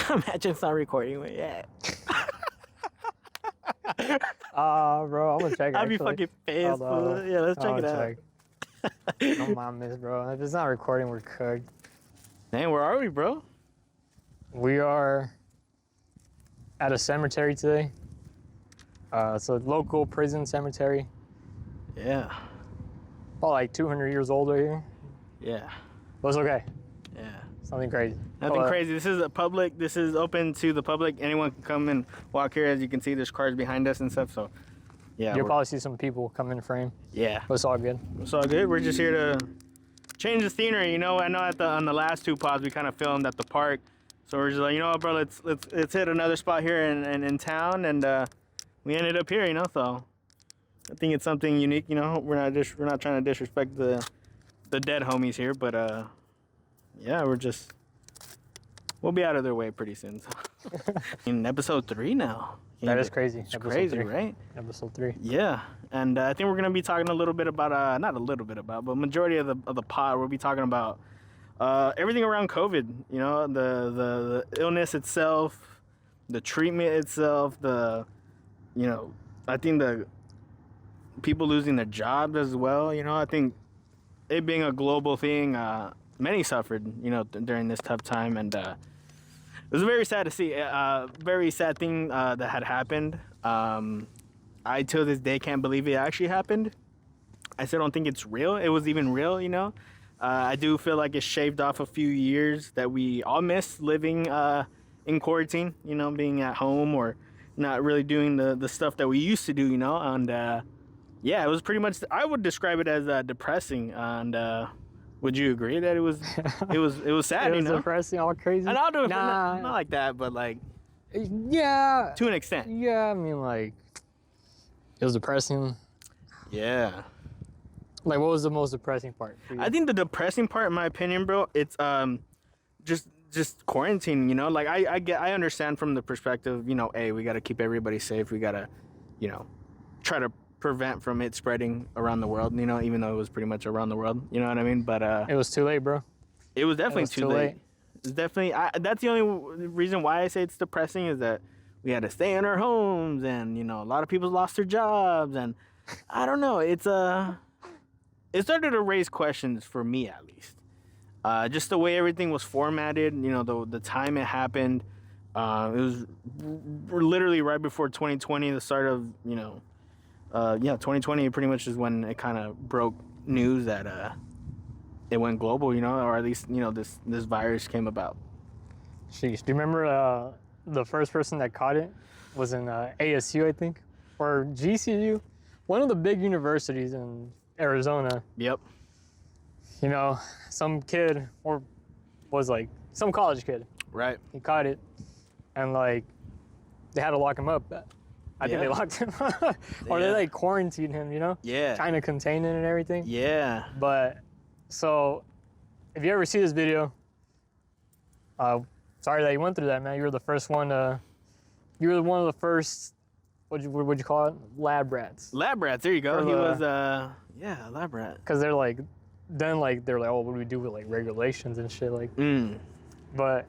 Imagine it's not recording. But yeah. Bro, I'm gonna check. I'd be actually. fucking pissed. Yeah, let's check it out. Don't mind this, bro. If it's not recording, we're cooked. Man, where are we, bro? We are at a cemetery today. It's a local prison cemetery. Yeah. About like 200 years old right here. Yeah. But it's okay. Yeah. It's nothing crazy. Nothing crazy. This is a public. This is open to the public. Anyone can come and walk here. As you can see, there's cars behind us and stuff. So, yeah. You'll probably see some people come in frame. Yeah. But it's all good. It's all good. We're just here to change the scenery. You know, I know on the last two pods we kind of filmed at the park. So we're just like, you know what, bro, let's hit another spot here in town, and we ended up here, you know. So I think it's something unique, you know. We're not trying to disrespect the dead homies here, but yeah, we'll be out of their way pretty soon. So. In episode 3 now. That is crazy. It's crazy, 3. Right? Episode 3. Yeah, and I think we're gonna be talking a little bit about not a little bit about, but majority of the pod we'll be talking about. Everything around COVID, you know, the illness itself, the treatment itself, you know, I think the people losing their jobs as well, you know, I think it being a global thing, many suffered, you know, during this tough time, and it was very sad to see, very sad thing that had happened. I, till this day, can't believe it actually happened. I still don't think it's real. It was even real, you know. I do feel like it shaved off a few years that we all miss living in quarantine, you know, being at home or not really doing the stuff that we used to do, you know. And yeah, it was pretty much, I would describe it as depressing. And would you agree that it was sad, It was you know? depressing, all crazy. And I'll do it nah. not like that, but like yeah, to an extent. Yeah, I mean, like, it was depressing. Yeah. Like, what was the most depressing part for you? I think the depressing part, in my opinion, bro, it's just quarantine, you know. Like I understand from the perspective, you know, hey, we got to keep everybody safe. We got to, you know, try to prevent from it spreading around the world, you know, even though it was pretty much around the world, you know what I mean? But it was too late, bro. It was definitely too late. It's definitely that's the only reason why I say it's depressing is that we had to stay in our homes, and you know, a lot of people lost their jobs, and I don't know, it started to raise questions for me, at least. Just the way everything was formatted, you know, the time it happened. It was literally right before 2020, the start of, you know, 2020 pretty much is when it kind of broke news that it went global, you know, or at least, you know, this virus came about. Jeez, do you remember the first person that caught it was in ASU, I think, or GCU, one of the big universities in Arizona. Yep. You know, some kid, or was like some college kid. Right. He caught it, and like they had to lock him up. I think they locked him up. Or they like quarantined him, you know? Yeah. Trying to contain it and everything. Yeah. But so if you ever see this video, sorry that you went through that, man. You were the first one you were one of the first, what'd you call it? Lab rats. Lab rats, there you go. He was a lab rat. Because they're like, they're like, oh, what do we do with like regulations and shit? Like, but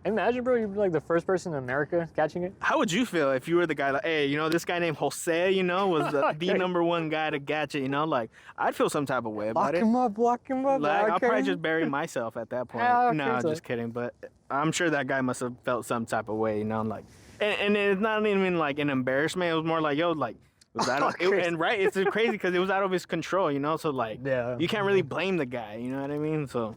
imagine, bro, you're like the first person in America catching it. How would you feel if you were the guy like, hey, you know, this guy named Jose, you know, was the number one guy to catch it, you know? Like, I'd feel some type of way about it. Lock him up. Like, I'll probably just bury myself at that point. No, just kidding. But I'm sure that guy must have felt some type of way, you know? Like, and it's not even like an embarrassment. It was more like, yo, like, was out of, right? It's crazy because it was out of his control, you know? So, like, you can't really blame the guy, you know what I mean? So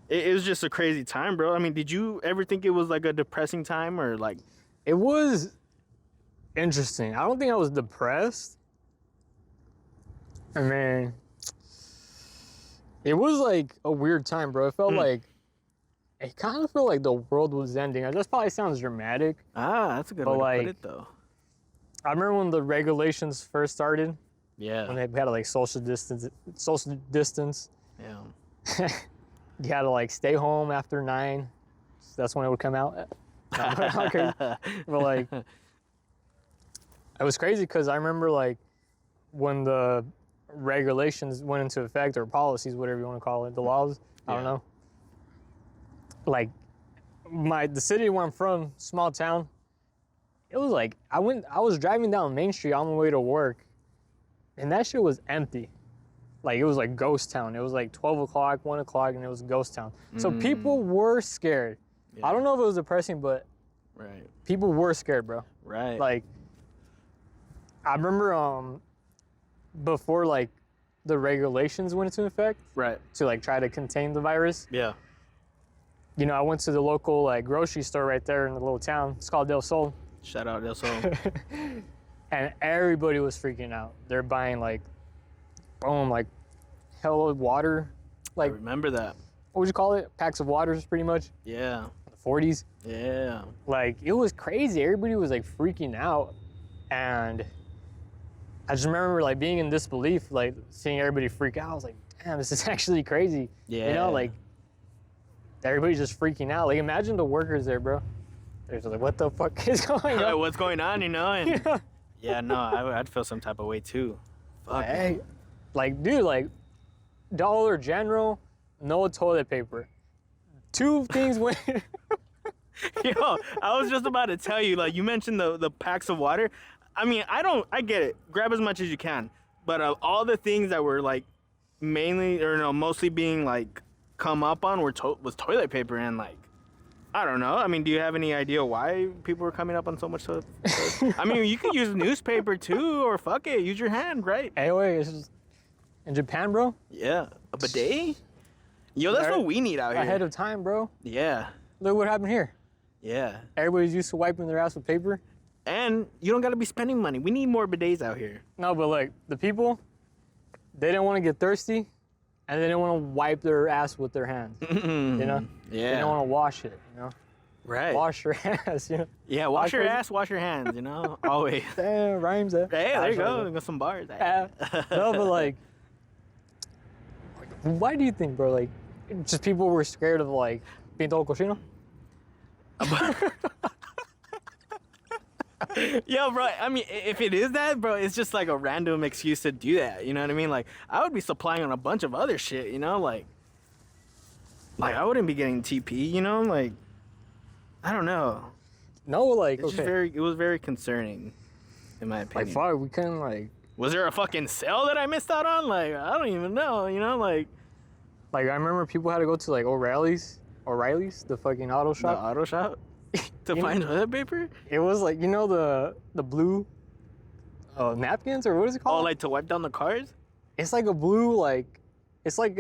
it was just a crazy time, bro. I mean, did you ever think it was like a depressing time or like? It was interesting. I don't think I was depressed. I mean, it was like a weird time, bro. It felt like, it kind of felt like the world was ending. This probably sounds dramatic. That's a good way to put it, though. I remember when the regulations first started. Yeah. When they had to like social distance. Yeah. You had to like stay home after 9. So that's when it would come out. But like, it was crazy because I remember like when the regulations went into effect, or policies, whatever you want to call it, the laws, I don't know. Like, the city where I'm from, small town. It was like I was driving down Main Street on my way to work, and that shit was empty. Like it was like ghost town. It was like 12 o'clock, 1 o'clock, and it was ghost town. So people were scared. Yeah. I don't know if it was depressing, but Right. people were scared, bro. Right. Like I remember before like the regulations went into effect Right. to like try to contain the virus. Yeah. You know, I went to the local like grocery store right there in the little town. It's called Del Sol. Shout out Del Sol. And everybody was freaking out. They're buying like, boom, like hell of water. I Like, remember that. what would you call it? Packs of waters, pretty much. Yeah. The 40s. Yeah. Like, it was crazy. Everybody was like freaking out. And I just remember like being in disbelief, like seeing everybody freak out. I was like, damn, this is actually crazy. Yeah. You know, like everybody's just freaking out. Like, imagine the workers there, bro. They're just like, what the fuck is going on? What's going on, you know? And Yeah. yeah, no, I'd feel some type of way too. Fuck. Hey, like, dude, like, Dollar General, no toilet paper. Two things went. Yo, I was just about to tell you, like, you mentioned the packs of water. I mean, I get it. Grab as much as you can. But all the things that were, like, mainly, or no, mostly being, like, come up on was toilet paper. And, like, I don't know. I mean, do you have any idea why people were coming up on so much toilet paper? I mean, you could use newspaper, too, or fuck it, use your hand, right? Anyway, it's just in Japan, bro. Yeah. A bidet? Yo, that's what we need out here. Ahead of time, bro. Yeah. Look what happened here. Yeah. Everybody's used to wiping their ass with paper. And you don't got to be spending money. We need more bidets out here. No, but like the people, they didn't want to get thirsty, and they didn't want to wipe their ass with their hands. You know? They Yeah. didn't want to wash it. You know? Right. Wash your ass. You know? Yeah, wash your crazy? ass, wash your hands, you know? Always. Damn, rhymes there. Hey, there you Actually, go. Got some bars. No, but like, why do you think, bro? Like, just people were scared of like pinto cochino? Yo, bro, I mean, if it is that, bro, it's just like a random excuse to do that. You know what I mean? Like, I would be supplying on a bunch of other shit, you know? Like I wouldn't be getting TP, you know? Like, I don't know. No, like, It's just okay. it was very concerning, in my Like, opinion. fuck, we couldn't like Was there a fucking sale that I missed out on? Like, I don't even know, you know? Like, I remember people had to go to like O'Reilly's, the fucking auto the shop. auto shop to You find toilet paper? It was like, you know, the blue napkins, or what is it Oh, called? like to wipe down the cars? It's like a blue, like, it's like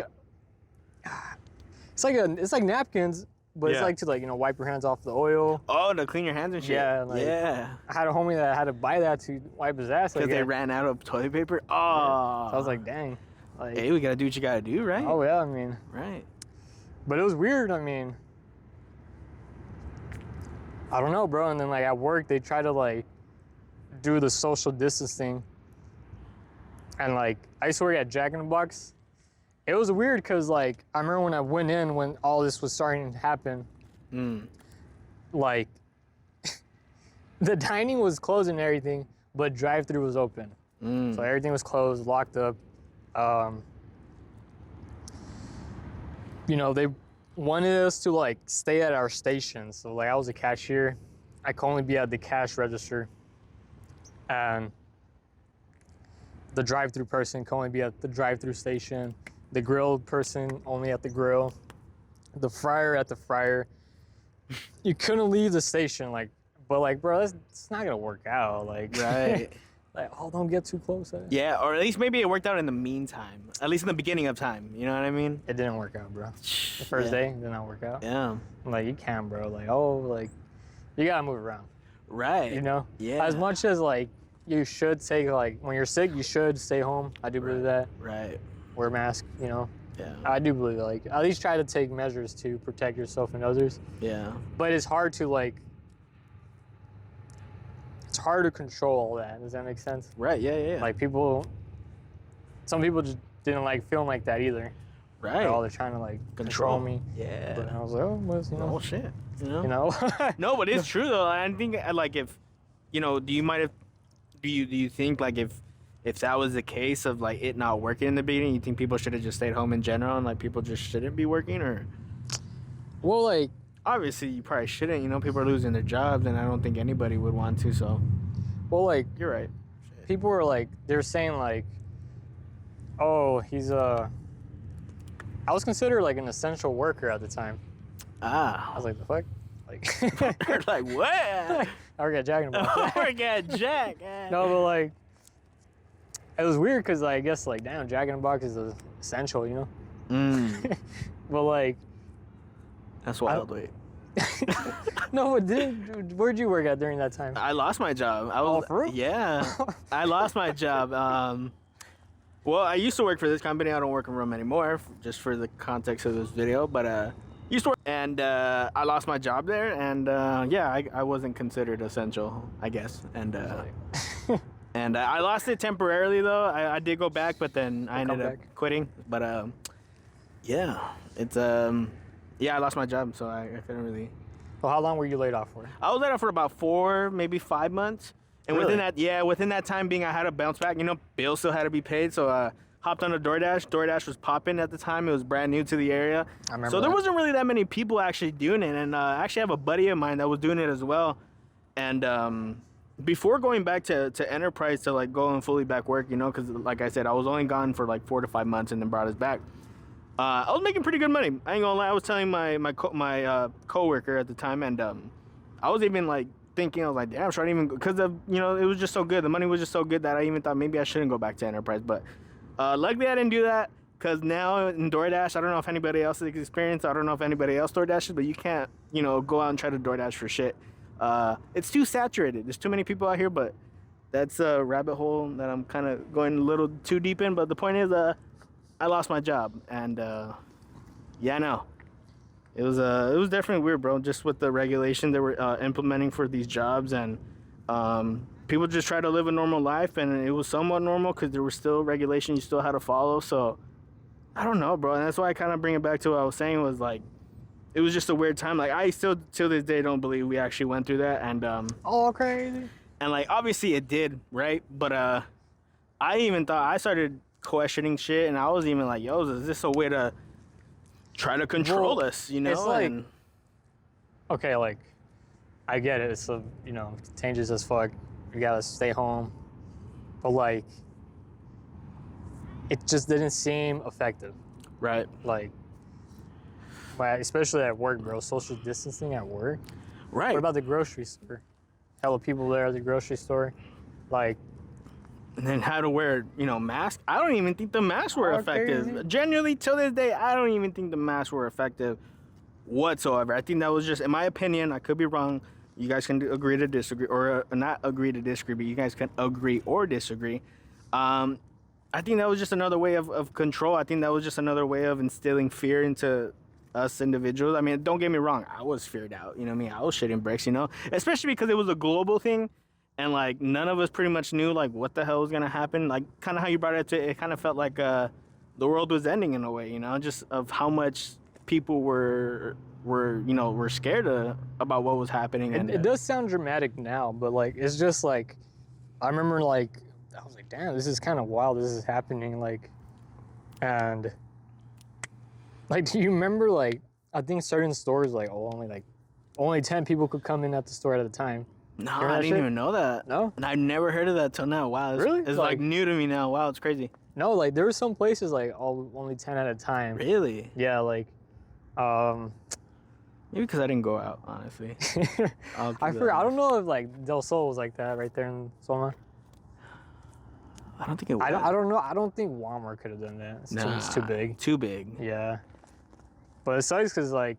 napkins, but it's Yeah. like to like, you know, wipe your hands off the oil. Oh, to clean your hands and shit. Yeah, like- yeah. I had a homie that had to buy that to wipe his ass. Because Like, they ran out of toilet paper. Oh. So I was like, dang. Like, hey, we gotta do what you gotta do, right? oh yeah, I mean, Right. but it was weird. I mean, I don't know, bro. And then like at work, they try to like do the social distancing. And like I used to work at Jack in the Box. It was weird because like I remember when I went in when all this was starting to happen, Mm. like the dining was closed and everything, but drive-through was open. Mm. So everything was closed, locked up. You know, they wanted us to like stay at our station. So like I was a cashier. I could only be at the cash register. And the drive-through person could only be at the drive-through station. The grill person only at the grill. The fryer at the fryer. You couldn't leave the station, like, but like, bro, it's not gonna work out. Like, Right. like, oh, don't get too close. Yeah, or at least maybe it worked out in the meantime. At least in the beginning of time. You know what I mean? It didn't work out, bro. The first day it did not work out. Yeah. Like, you can't, bro. Like, oh, like, you gotta move around. Right. You know? Yeah. As much as like you should take like when you're sick, you should stay home. I do believe that. Right. Wear a mask. You know? Yeah. I do believe that. Like, at least try to take measures to protect yourself and others. Yeah. But it's hard to like. It's hard to control all that. Does that make sense? Right. Yeah. Yeah. Like some people just didn't like feeling like that either. right. They're trying to like control me. Yeah. But I was like, oh, well, you know, Oh shit. You know. you know. No, but it's true though. I think like if, you know, do you think like if that was the case of like it not working in the beginning, you think people should have just stayed home in general and like people just shouldn't be working, or Well, like obviously you probably shouldn't. You know, people are losing their jobs, and I don't think anybody would want to. So Well, like you're right. people were like, they were saying like, oh, he's a. I was considered like an essential worker at the time. I Ah, was like, the fuck? Like, you're like what? I work at Jack in the Box. Oh my God, Jack. No, but like, it was weird because I guess like, damn, Jack in the Box is essential, you know? Mm, But like, that's wild. Wait. no, but where'd you work at during that time? I lost my job. I was, for real? Yeah, I lost my job. Well, I used to work for this company. I don't work in Rome anymore, just for the context of this video. But used to work, and I lost my job there. And yeah, I wasn't considered essential, I guess. And and I lost it temporarily though. I did go back, but then I ended up quitting. But yeah, it's yeah, I lost my job, so I couldn't really. Well, how long were you laid off for? I was laid off for about 4, maybe 5 months. And Really? within that time being, I had to bounce back. You know, bills still had to be paid, so hopped on a DoorDash. DoorDash was popping at the time. It was brand new to the area. I remember So there that. wasn't really that many people actually doing it. And I actually have a buddy of mine that was doing it as well. And before going back to Enterprise to like go and fully back work, you know, because like I said, I was only gone for like 4 to 5 months and then brought us back. I was making pretty good money. I ain't gonna lie. I was telling my coworker at the time, and I was even like thinking, I was like, damn, should I even? Because of, you know, it was just so good. The money was just so good that I even thought maybe I shouldn't go back to Enterprise. But luckily I didn't do that, because now in DoorDash, I don't know if anybody else has experienced. I don't know if anybody else DoorDashes, but you can't, you know, go out and try to DoorDash for shit. It's too saturated. There's too many people out here, but that's a rabbit hole that I'm kind of going a little too deep in. But the point is, I lost my job, and yeah, no, it was definitely weird, bro. Just with the regulation they were implementing for these jobs, and people just try to live a normal life, and it was somewhat normal because there was still regulation you still had to follow. So I don't know, bro, and that's why I kind of bring it back to what I was saying was like, it was just a weird time. Like I still till this day don't believe we actually went through that, and Oh, crazy. and like obviously it did, right? But I even thought I started questioning shit, and I was even like, yo, is this a way to try to control Well, us, you know? it's like- And Okay, like, I get it. It's, you know, contagious as fuck. You gotta stay home. But, like, it just didn't seem effective. right, Like, especially at work, bro. Social distancing at work. right. What about the grocery store? Hella people there at the grocery store. Like, And then how to wear, you know, masks. I don't even think the masks were Oh, effective. crazy. Genuinely, till this day, I don't even think the masks were effective whatsoever. I think that was just, in my opinion, I could be wrong. You guys can agree to disagree, or not agree to disagree, but you guys can agree or disagree. I think that was just another way of control. I think that was just another way of instilling fear into us individuals. I mean, don't get me wrong. I was feared out. You know what I mean? I was shitting bricks, you know? Especially because it was a global thing. And, like, none of us pretty much knew, like, what the hell was going to happen. Like, kind of how you brought it to, it kind of felt like the world was ending in a way, you know? Just of how much people were scared about what was happening. And it does sound dramatic now, but, like, it's just, like, I remember, like, I was like, damn, this is kind of wild. This is happening, like, and, like, do you remember, like, I think certain stores, like, only 10 people could come in at the store at a time. No, Hear I that didn't shit? even know that. No? And I've never heard of that till now. Wow. Really? It's Like- like new to me now. Wow, it's crazy. No, like, there were some places, like, only 10 at a time. Really? Yeah, like, Maybe because I didn't go out, honestly. I'll I keep forgot. that. I don't know if, like, Del Sol was like that right there in Soma. I don't think it was. I don't know. I don't think Walmart could have done that. It's too big. Too big. Yeah. But it sucks because, like,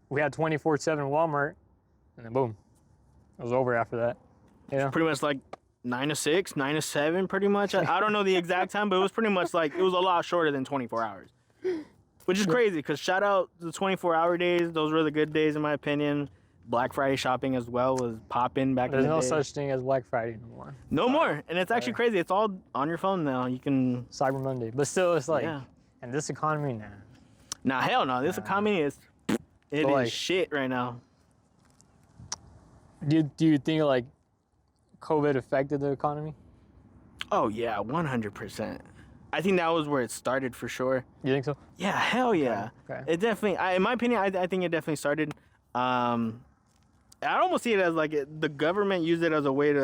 we had 24/7 Walmart, and then boom, it was over after that. Yeah. Pretty much like 9 to 6, 9 to 7, pretty much. I don't know the exact time, but it was pretty much like, it was a lot shorter than 24 hours. Which is crazy, because shout out the 24-hour days. Those were the good days, in my opinion. Black Friday shopping as well was popping back There's in the no day. such thing as Black Friday no more. No more. And it's actually crazy. It's all on your phone now. You can... Cyber Monday. But still, it's like, Yeah. in this economy, nah. Nah, hell no. This economy is... It is But, like- shit right now. Do you think, like, COVID affected the economy? Oh, yeah, 100%. I think that was where it started for sure. You think so? Yeah, hell yeah. Okay. It definitely, in my opinion, I think it definitely started. I almost see it as like the government used it as a way to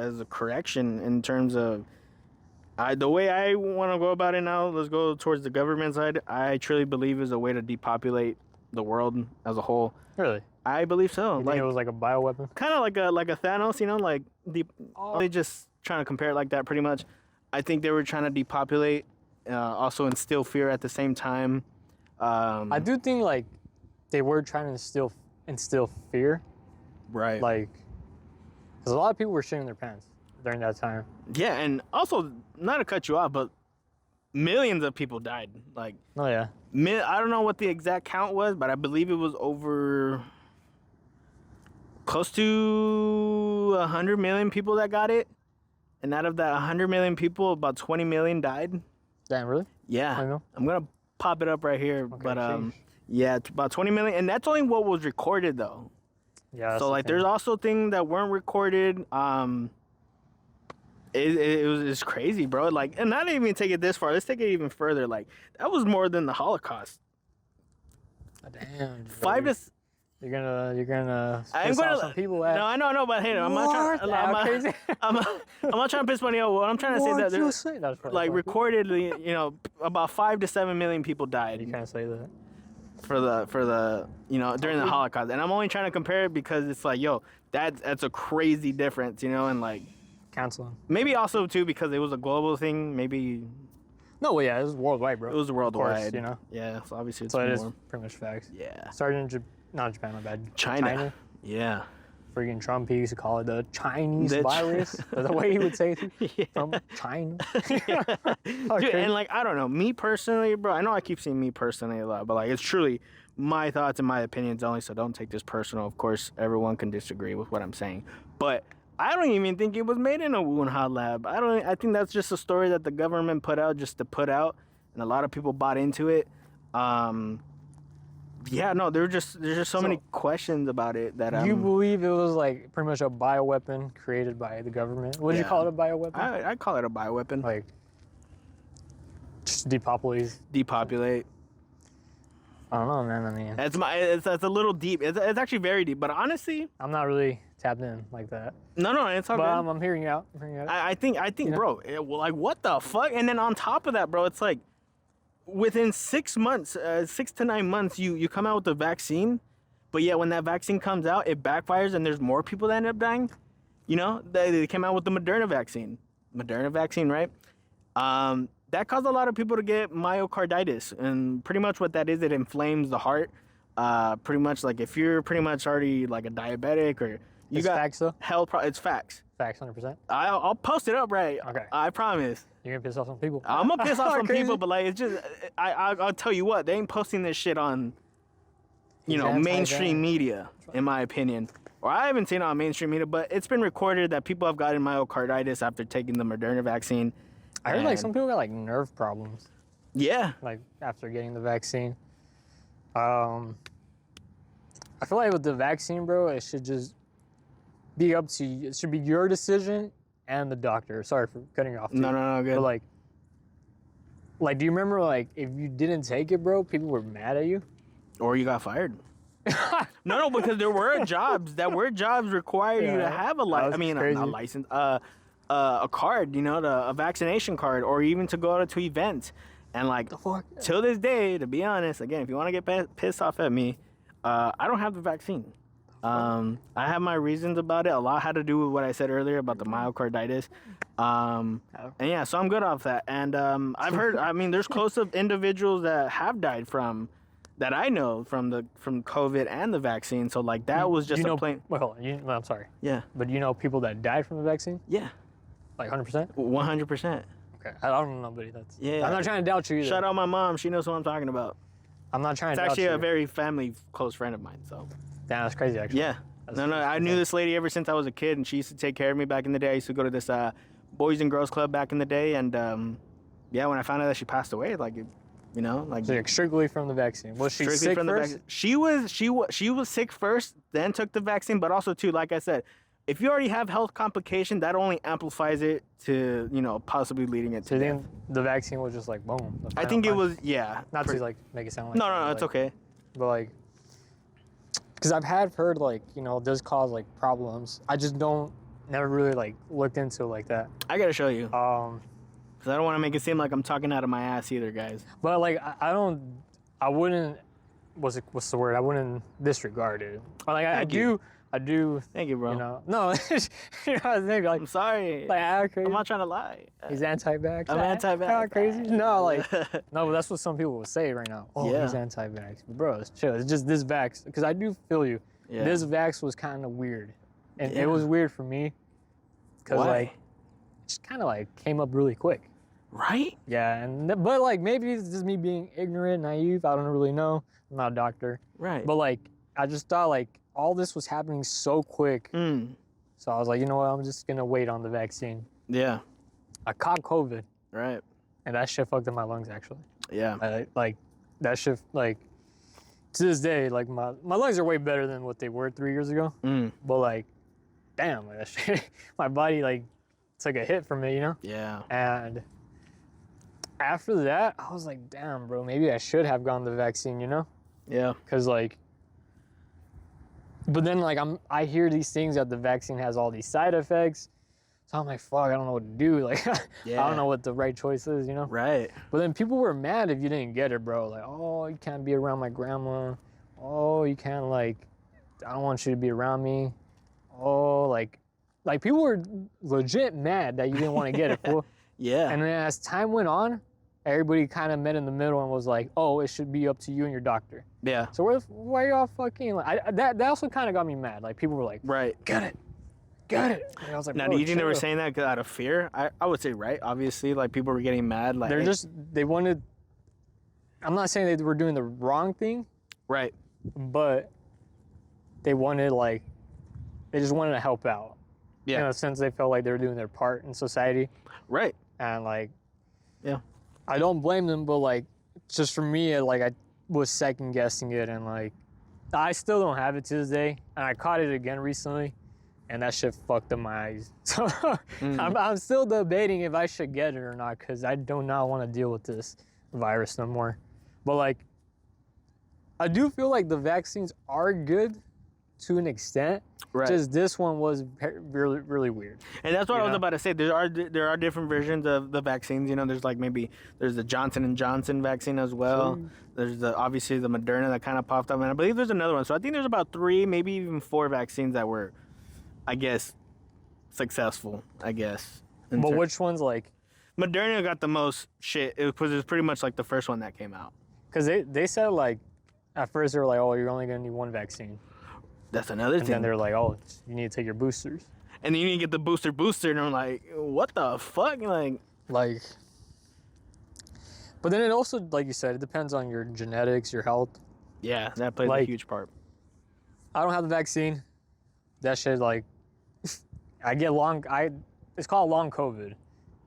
as a correction in terms of the way I want to go about it now. Let's go towards the government side. I truly believe is a way to depopulate the world as a whole. Really? I believe so. You Like think it was like a bioweapon? kind of like a Thanos, you know, like they just trying to compare it like that pretty much. I think they were trying to depopulate, also instill fear at the same time. I do think like they were trying to instill fear, Right. like because a lot of people were shitting their pants during that time. Yeah, and also not to cut you off, but millions of people died. Like Oh yeah. I don't know what the exact count was, but I believe it was over close to 100 million people that got it. And out of that 100 million people, about 20 million died. Damn, really? Yeah. I know. I'm going to pop it up right here. Okay, But sheesh. yeah, it's about 20 million. And that's only what was recorded, though. Yeah. So, like, there's also things that weren't recorded. It's crazy, bro. Like, and not even take it this far. Let's take it even further. Like, that was more than the Holocaust. Damn. Five to You're gonna I'm piss gonna off some people. At, no, I know, but hey, I'm not trying. crazy. I'm not trying to piss money off. What I'm trying to say is that What'd you there's, say? That's probably like funny. recordedly, you know, about 5 to 7 million people You died can't say that. for the you know during the Holocaust, and I'm only trying to compare it because it's like, yo, that's a crazy difference, you know, and like Cancel him. maybe also too because it was a global thing. Maybe No, well, yeah, it was worldwide, bro. it was worldwide. you know. Yeah, so obviously it's So it is more. pretty much facts. Yeah, Started in not Japan, my bad. China. Yeah. Freaking Trump, he used to call it the Chinese The virus. That's the way he would say it. Yeah. From China. Dude, Okay. and like I don't know, me personally, bro. I know I keep saying me personally a lot, but like it's truly my thoughts and my opinions only. So don't take this personal. Of course, everyone can disagree with what I'm saying, but I don't even think it was made in a Wuhan lab. I think that's just a story that the government put out just to put out, and a lot of people bought into it. Yeah, no, there's just so many questions about it that You believe it was like pretty much a bioweapon created by the government? Would you Yeah. call it a bioweapon? I call it a bioweapon. Like, just depopulate. Depopulate. I don't know, man. I mean, It's a little deep. It's actually very deep. But honestly, I'm not really tapped in like that. no, it's all But good. I'm hearing you out. I'm hearing you out. I think, know? bro, like what the fuck? And then on top of that, bro, it's like within 6 months, 6 to 9 months, you come out with the vaccine, but yet when that vaccine comes out, it backfires and there's more people that end up dying. You know, they came out with the Moderna vaccine, right? That caused a lot of people to get myocarditis, and pretty much what that is, it inflames the heart. Pretty much like if you're pretty much already like a diabetic or you It's got facts, though? it's facts. Facts, 100%. I'll post it up, right? Okay. I promise. You're gonna piss off some people. I'm gonna piss off some Crazy. people, but like it's just I'll tell you what, they ain't posting this shit on He's mainstream anti-vax. media, in my opinion. Or I haven't seen it on mainstream media, but it's been recorded that people have gotten myocarditis after taking the Moderna vaccine. I heard like And- some people got like nerve problems Yeah. like after getting the vaccine. I feel like with the vaccine, bro, it should just be up to you. It should be your decision and the doctor. Sorry for cutting you off. Too. No, good. But like, do you remember like if you didn't take it, bro, people were mad at you? Or you got fired. No, because there were jobs required you to Yeah, have a that was crazy. not license, a card, you know, a vaccination card, or even to go to events. And like, The fuck? till this day, to be honest, again, if you want to get pissed off at me, I don't have the vaccine. I have my reasons about it. A lot had to do with what I said earlier about the myocarditis. And yeah, so I'm good off that. And I've heard, I mean, there's close of individuals that have died from, that I know from COVID and the vaccine. So like that was just you know, a plain, Wait, hold on. I'm sorry, yeah, but you know people that died from the vaccine, yeah, like 100%. 100%. Okay, I don't know nobody that's. Yeah. I'm not trying to doubt you either. Shout out my mom. She knows what I'm talking about. I'm not trying It's to doubt actually you. a very family close friend of mine. So Damn, that's crazy actually. yeah. That's No, I knew this lady ever since I was a kid, and she used to take care of me back in the day. I used to go to this Boys and Girls Club back in the day, and yeah, when I found out that she passed away, like, you know, like So like, strictly from the vaccine. Was she strictly sick from the first? vaccine. She was sick first, then took the vaccine, but also too, like I said, if you already have health complication, that only amplifies it to, you know, possibly leading it So to you death. think the vaccine was just like boom? the I final think it punch? was, yeah. Not to like make it sound like. No, that, it's like, okay. But like, because I've heard like, you know, it does cause like problems. I just never really like looked into it like that. I gotta show you. Um, Because I don't want to make it seem like I'm talking out of my ass either, guys. but like I wouldn't. What's the word? I wouldn't disregard it. Or, like I do. Thank you, bro. You know, no. You know, I think like I'm sorry. crazy. I'm not trying to lie. He's anti-vax. I'm anti-vax. Crazy? No, like no, but that's what some people will say right now. Oh, Yeah. he's anti-vax. Bro, it's chill. It's just this vax. Because I do feel you. Yeah. This vax was kind of weird, and Yeah. it was weird for me. Because Why? like, it just kind of like came up really quick. Right? Yeah, but like maybe it's just me being ignorant, naive. I don't really know. I'm not a doctor. Right. But like, I just thought like all this was happening so quick. Mm. So I was like, you know what? I'm just gonna wait on the vaccine. Yeah. I caught COVID, Right. and that shit fucked up my lungs actually. Yeah. Like that shit, like to this day, like my lungs are way better than what they were 3 years ago. Mm. But like, damn, like, that shit, my body like took a hit from it, you know. Yeah. And after that, I was like, damn, bro, maybe I should have gone the vaccine, you know? Yeah. Cause like, but then like I hear these things that the vaccine has all these side effects. So I'm like, fuck, I don't know what to do. Like, I Yeah. don't know what the right choice is, you know? Right. But then people were mad if you didn't get it, bro. Like, oh, you can't be around my grandma. Oh, you can't like, I don't want you to be around me. Oh, like people were legit mad that you didn't want to get it, fool. Yeah. And then as time went on, everybody kind of met in the middle and was like, oh, it should be up to you and your doctor. Yeah. So why y'all fucking like, that also kind of got me mad. Like people were like, Right. get it. And I was like, Now, bro, do you think they were chill. saying that out of fear? I would say right. Obviously, like people were getting mad. Like They're just, they wanted, I'm not saying they were doing the wrong thing, right. but they wanted like, they just wanted to help out. Yeah. In a sense, they felt like they were doing their part in society. Right. And like, Yeah. I don't blame them, but like, just for me, like I was second guessing it, and like, I still don't have it to this day, and I caught it again recently, and that shit fucked up my eyes. So I'm still debating if I should get it or not, because I do not want to deal with this virus no more. But like, I do feel like the vaccines are good to an extent. Right. Just this one was really, really weird. And that's what I was know? about to say. There are different versions of the vaccines. You know, there's like there's the Johnson & Johnson vaccine as well. Sure. There's obviously the Moderna that kind of popped up, and I believe there's another one. So I think there's about 3, maybe even 4 vaccines that were, I guess, successful. I guess. But which one's like? Moderna got the most shit. It was pretty much like the first one that came out. Because they said like, at first they were like, oh, you're only gonna need one vaccine. That's another And thing. then they're like, oh, you need to take your boosters. And then you need to get the booster, and I'm like, what the fuck? Like, but then it also, like you said, it depends on your genetics, your health. yeah, that plays a Like- huge part. I don't have the vaccine. That shit, like, I get it's called long COVID.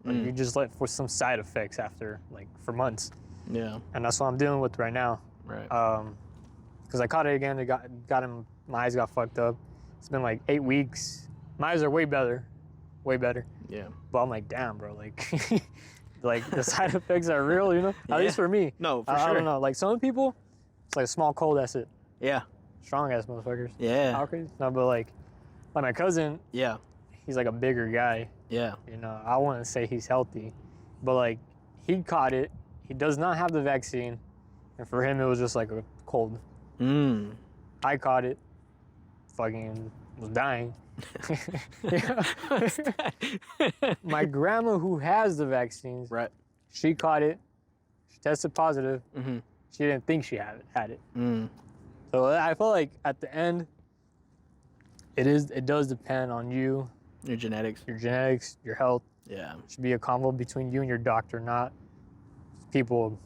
Like, you just let for some side effects after, like, for months. Yeah, And that's what I'm dealing with right now. right. Because I caught it again, it got him, my eyes got fucked up. It's been like 8 weeks. My eyes are way better. Yeah. But I'm like, damn, bro, like, like the side effects are real, you know? At least for me. No, for I sure. don't know. Like some people, it's like a small cold, that's it. Yeah. Strong ass motherfuckers. Yeah. How crazy? No, but like my cousin, Yeah. he's like a bigger guy. Yeah. You know, I wouldn't say he's healthy, but like he caught it. He does not have the vaccine, and for him it was just like a cold. Mm. I caught it. Fucking was dying. My grandma, who has the vaccines, Right. she caught it. She tested positive. Mm-hmm. She didn't think she had it. Mm. So I feel like at the end, it does depend on you, Your genetics. your genetics, your health. Yeah. It should be a combo between you and your doctor, not people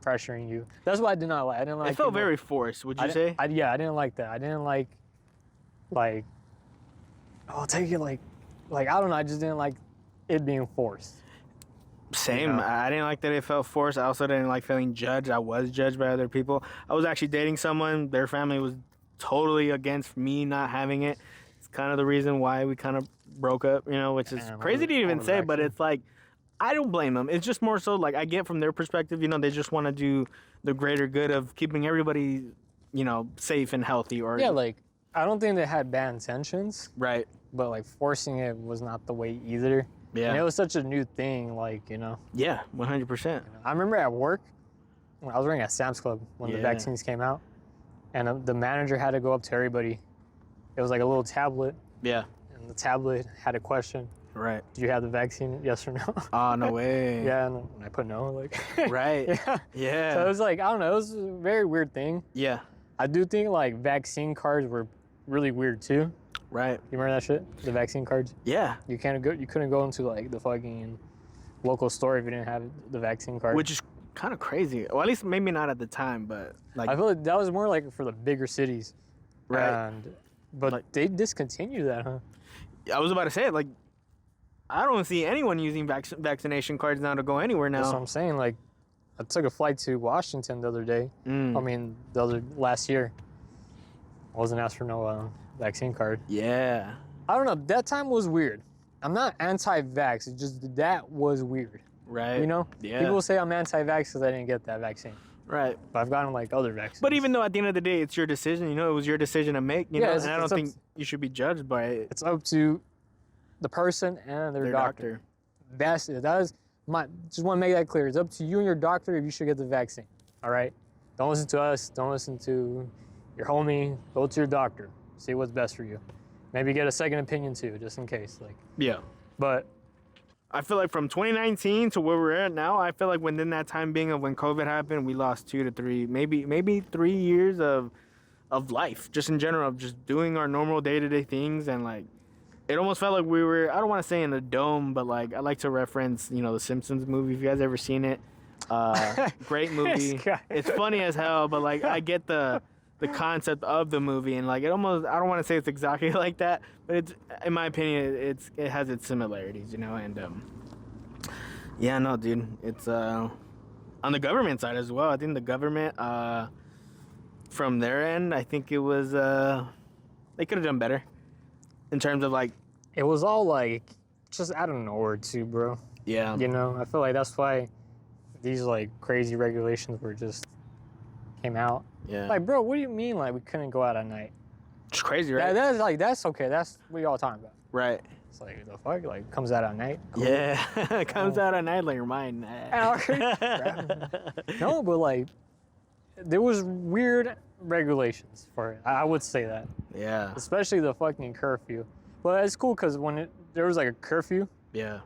pressuring you. That's what I did not like. I didn't like. It felt people- very forced. Would you I, say? yeah, I didn't like that. I didn't like, oh, take it like I don't know. I just didn't like it being forced. Same. know? I didn't like that it felt forced. I also didn't like feeling judged. I was judged by other people. I was actually dating someone. Their family was totally against me not having it. It's kind of the reason why we kind of broke up, you know, which is Damn, crazy to even over say, but vaccine. it's like, I don't blame them. It's just more so like I get from their perspective, you know, they just want to do the greater good of keeping everybody safe and healthy or Yeah, like I don't think they had bad intentions, right. but like forcing it was not the way either. Yeah. And it was such a new thing, Yeah, 100%. I remember at work when I was working at Sam's Club when the Yeah. vaccines came out, and the manager had to go up to everybody. It was like a little tablet, Yeah, and the tablet had a question: right. "Do you have the vaccine? Yes or no?" Oh, no way. Yeah, and I put no. Like, Right. yeah. Yeah. So it was like I don't know. It was a very weird thing. Yeah, I do think like vaccine cards were really weird too. right. You remember that shit? The vaccine cards. Yeah, You couldn't go into like the fucking local store if you didn't have the vaccine card. which is kind of crazy. Well, at least maybe not at the time, but like, I feel like that was more like for the bigger cities. right. But Like- they discontinued that, huh? I was about to say, like, I don't see anyone using vaccination cards now to go anywhere That's what now. I'm saying. Like, I took a flight to Washington the other day. Mm. I mean, last year. I wasn't asked for no vaccine card. Yeah, I don't know. That time was weird. I'm not anti-vax. It's just that was weird. right. You know? Yeah. People say I'm anti-vax because I didn't get that vaccine. Right. But I've gotten like other vaccines. But even though at the end of the day, it's your decision, it was your decision to make, Yeah, know, it's- and I don't it's up think you should be judged by it. it's up to the person and their doctor. That is just want to make that clear. It's up to you and your doctor if you should get the vaccine. All right? Don't listen to us. Don't listen to your homie. Go to your doctor. See what's best for you. Maybe get a second opinion too, just in case. Like, Yeah. but I feel like from 2019 to where we're at now, I feel like within that time being of when COVID happened, we lost 2 to 3, maybe 3 years of life, just in general, of just doing our normal day-to-day things. And like, it almost felt like we were, I don't want to say in a dome, but like, I like to reference, the Simpsons movie. If you guys ever seen it, great movie. This guy. It's funny as hell, but like, I get the concept of the movie, and like, it almost, I don't want to say it's exactly like that, but it's, in my opinion, it has its similarities, and yeah, no, dude, it's on the government side as well. I think the government, from their end, I think it was they could have done better in terms of like, it was all like just out of nowhere too, bro. yeah, You know, I feel like that's why these like crazy regulations were just came out. yeah, Like, bro, what do you mean like we couldn't go out at night? it's crazy, right? That's okay. That's what y'all talking about. Right. It's like the fuck, like comes out at night. Cool. Yeah, it comes out at night like your mind. No, but like there was weird regulations for it. I would say that, Yeah, especially the fucking curfew. But it's cool because when there was like a curfew, yeah.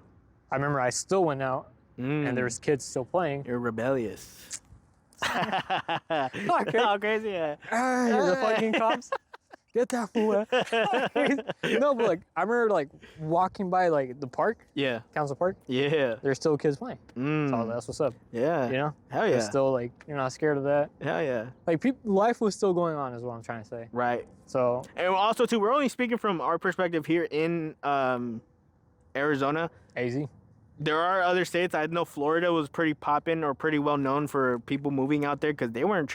I remember I still went out and there was kids still playing. You're rebellious. Okay. How crazy, yeah. The fucking cops. Get that fool out. No, but like I remember like walking by like the park, Yeah, Council Park. yeah. There's still kids playing. So that's what's up. Yeah. You know, Hell They're yeah. still like you're not scared of that. Hell yeah. Like life was still going on, is what I'm trying to say. Right. So And also too, we're only speaking from our perspective here in Arizona. AZ. There are other states. I know Florida was pretty poppin' or pretty well known for people moving out there because they weren't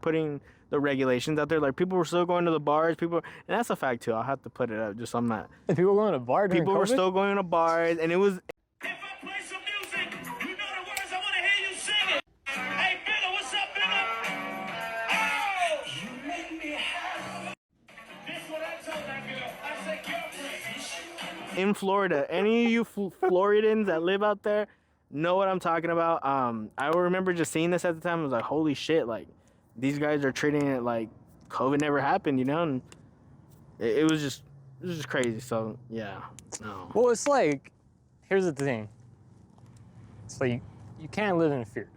putting the regulations out there. Like people were still going to the bars. And that's a fact too. I'll have to put it up just so I'm not. If people were going to a bar during People were COVID? still going to bars, and it was. If I play some music, you know the words, I want to hear you sing it. Hey, Billa, what's up, Billa? Oh! You make me happy. This what I told that girl. I said, girlfriend. In Florida. Any of you Floridans that live out there know what I'm talking about. I remember just seeing this at the time. I was like, holy shit, like these guys are treating it like COVID never happened, and it was just crazy. So yeah, no. Well, it's like, here's the thing. It's like you can't live in fear,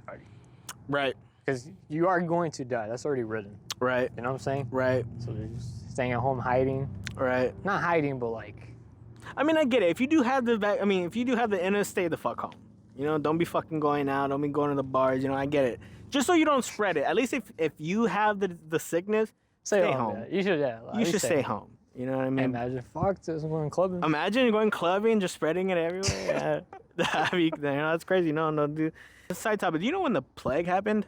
Right, because you are going to die. That's already written. right, You know what I'm saying? right, So they're just staying at home hiding. right. Not hiding, but like, I mean, I get it. If you do have the inner, stay the fuck home. Don't be fucking going out. Don't be going to the bars. I get it. Just so you don't spread it. At least if you have the sickness, stay home. Yeah. You should, yeah. You should stay home. You know what I mean? Imagine, fuck, this going clubbing. Imagine going clubbing and just spreading it everywhere. Yeah. That's crazy. No, dude. Side topic. Do you know when the plague happened?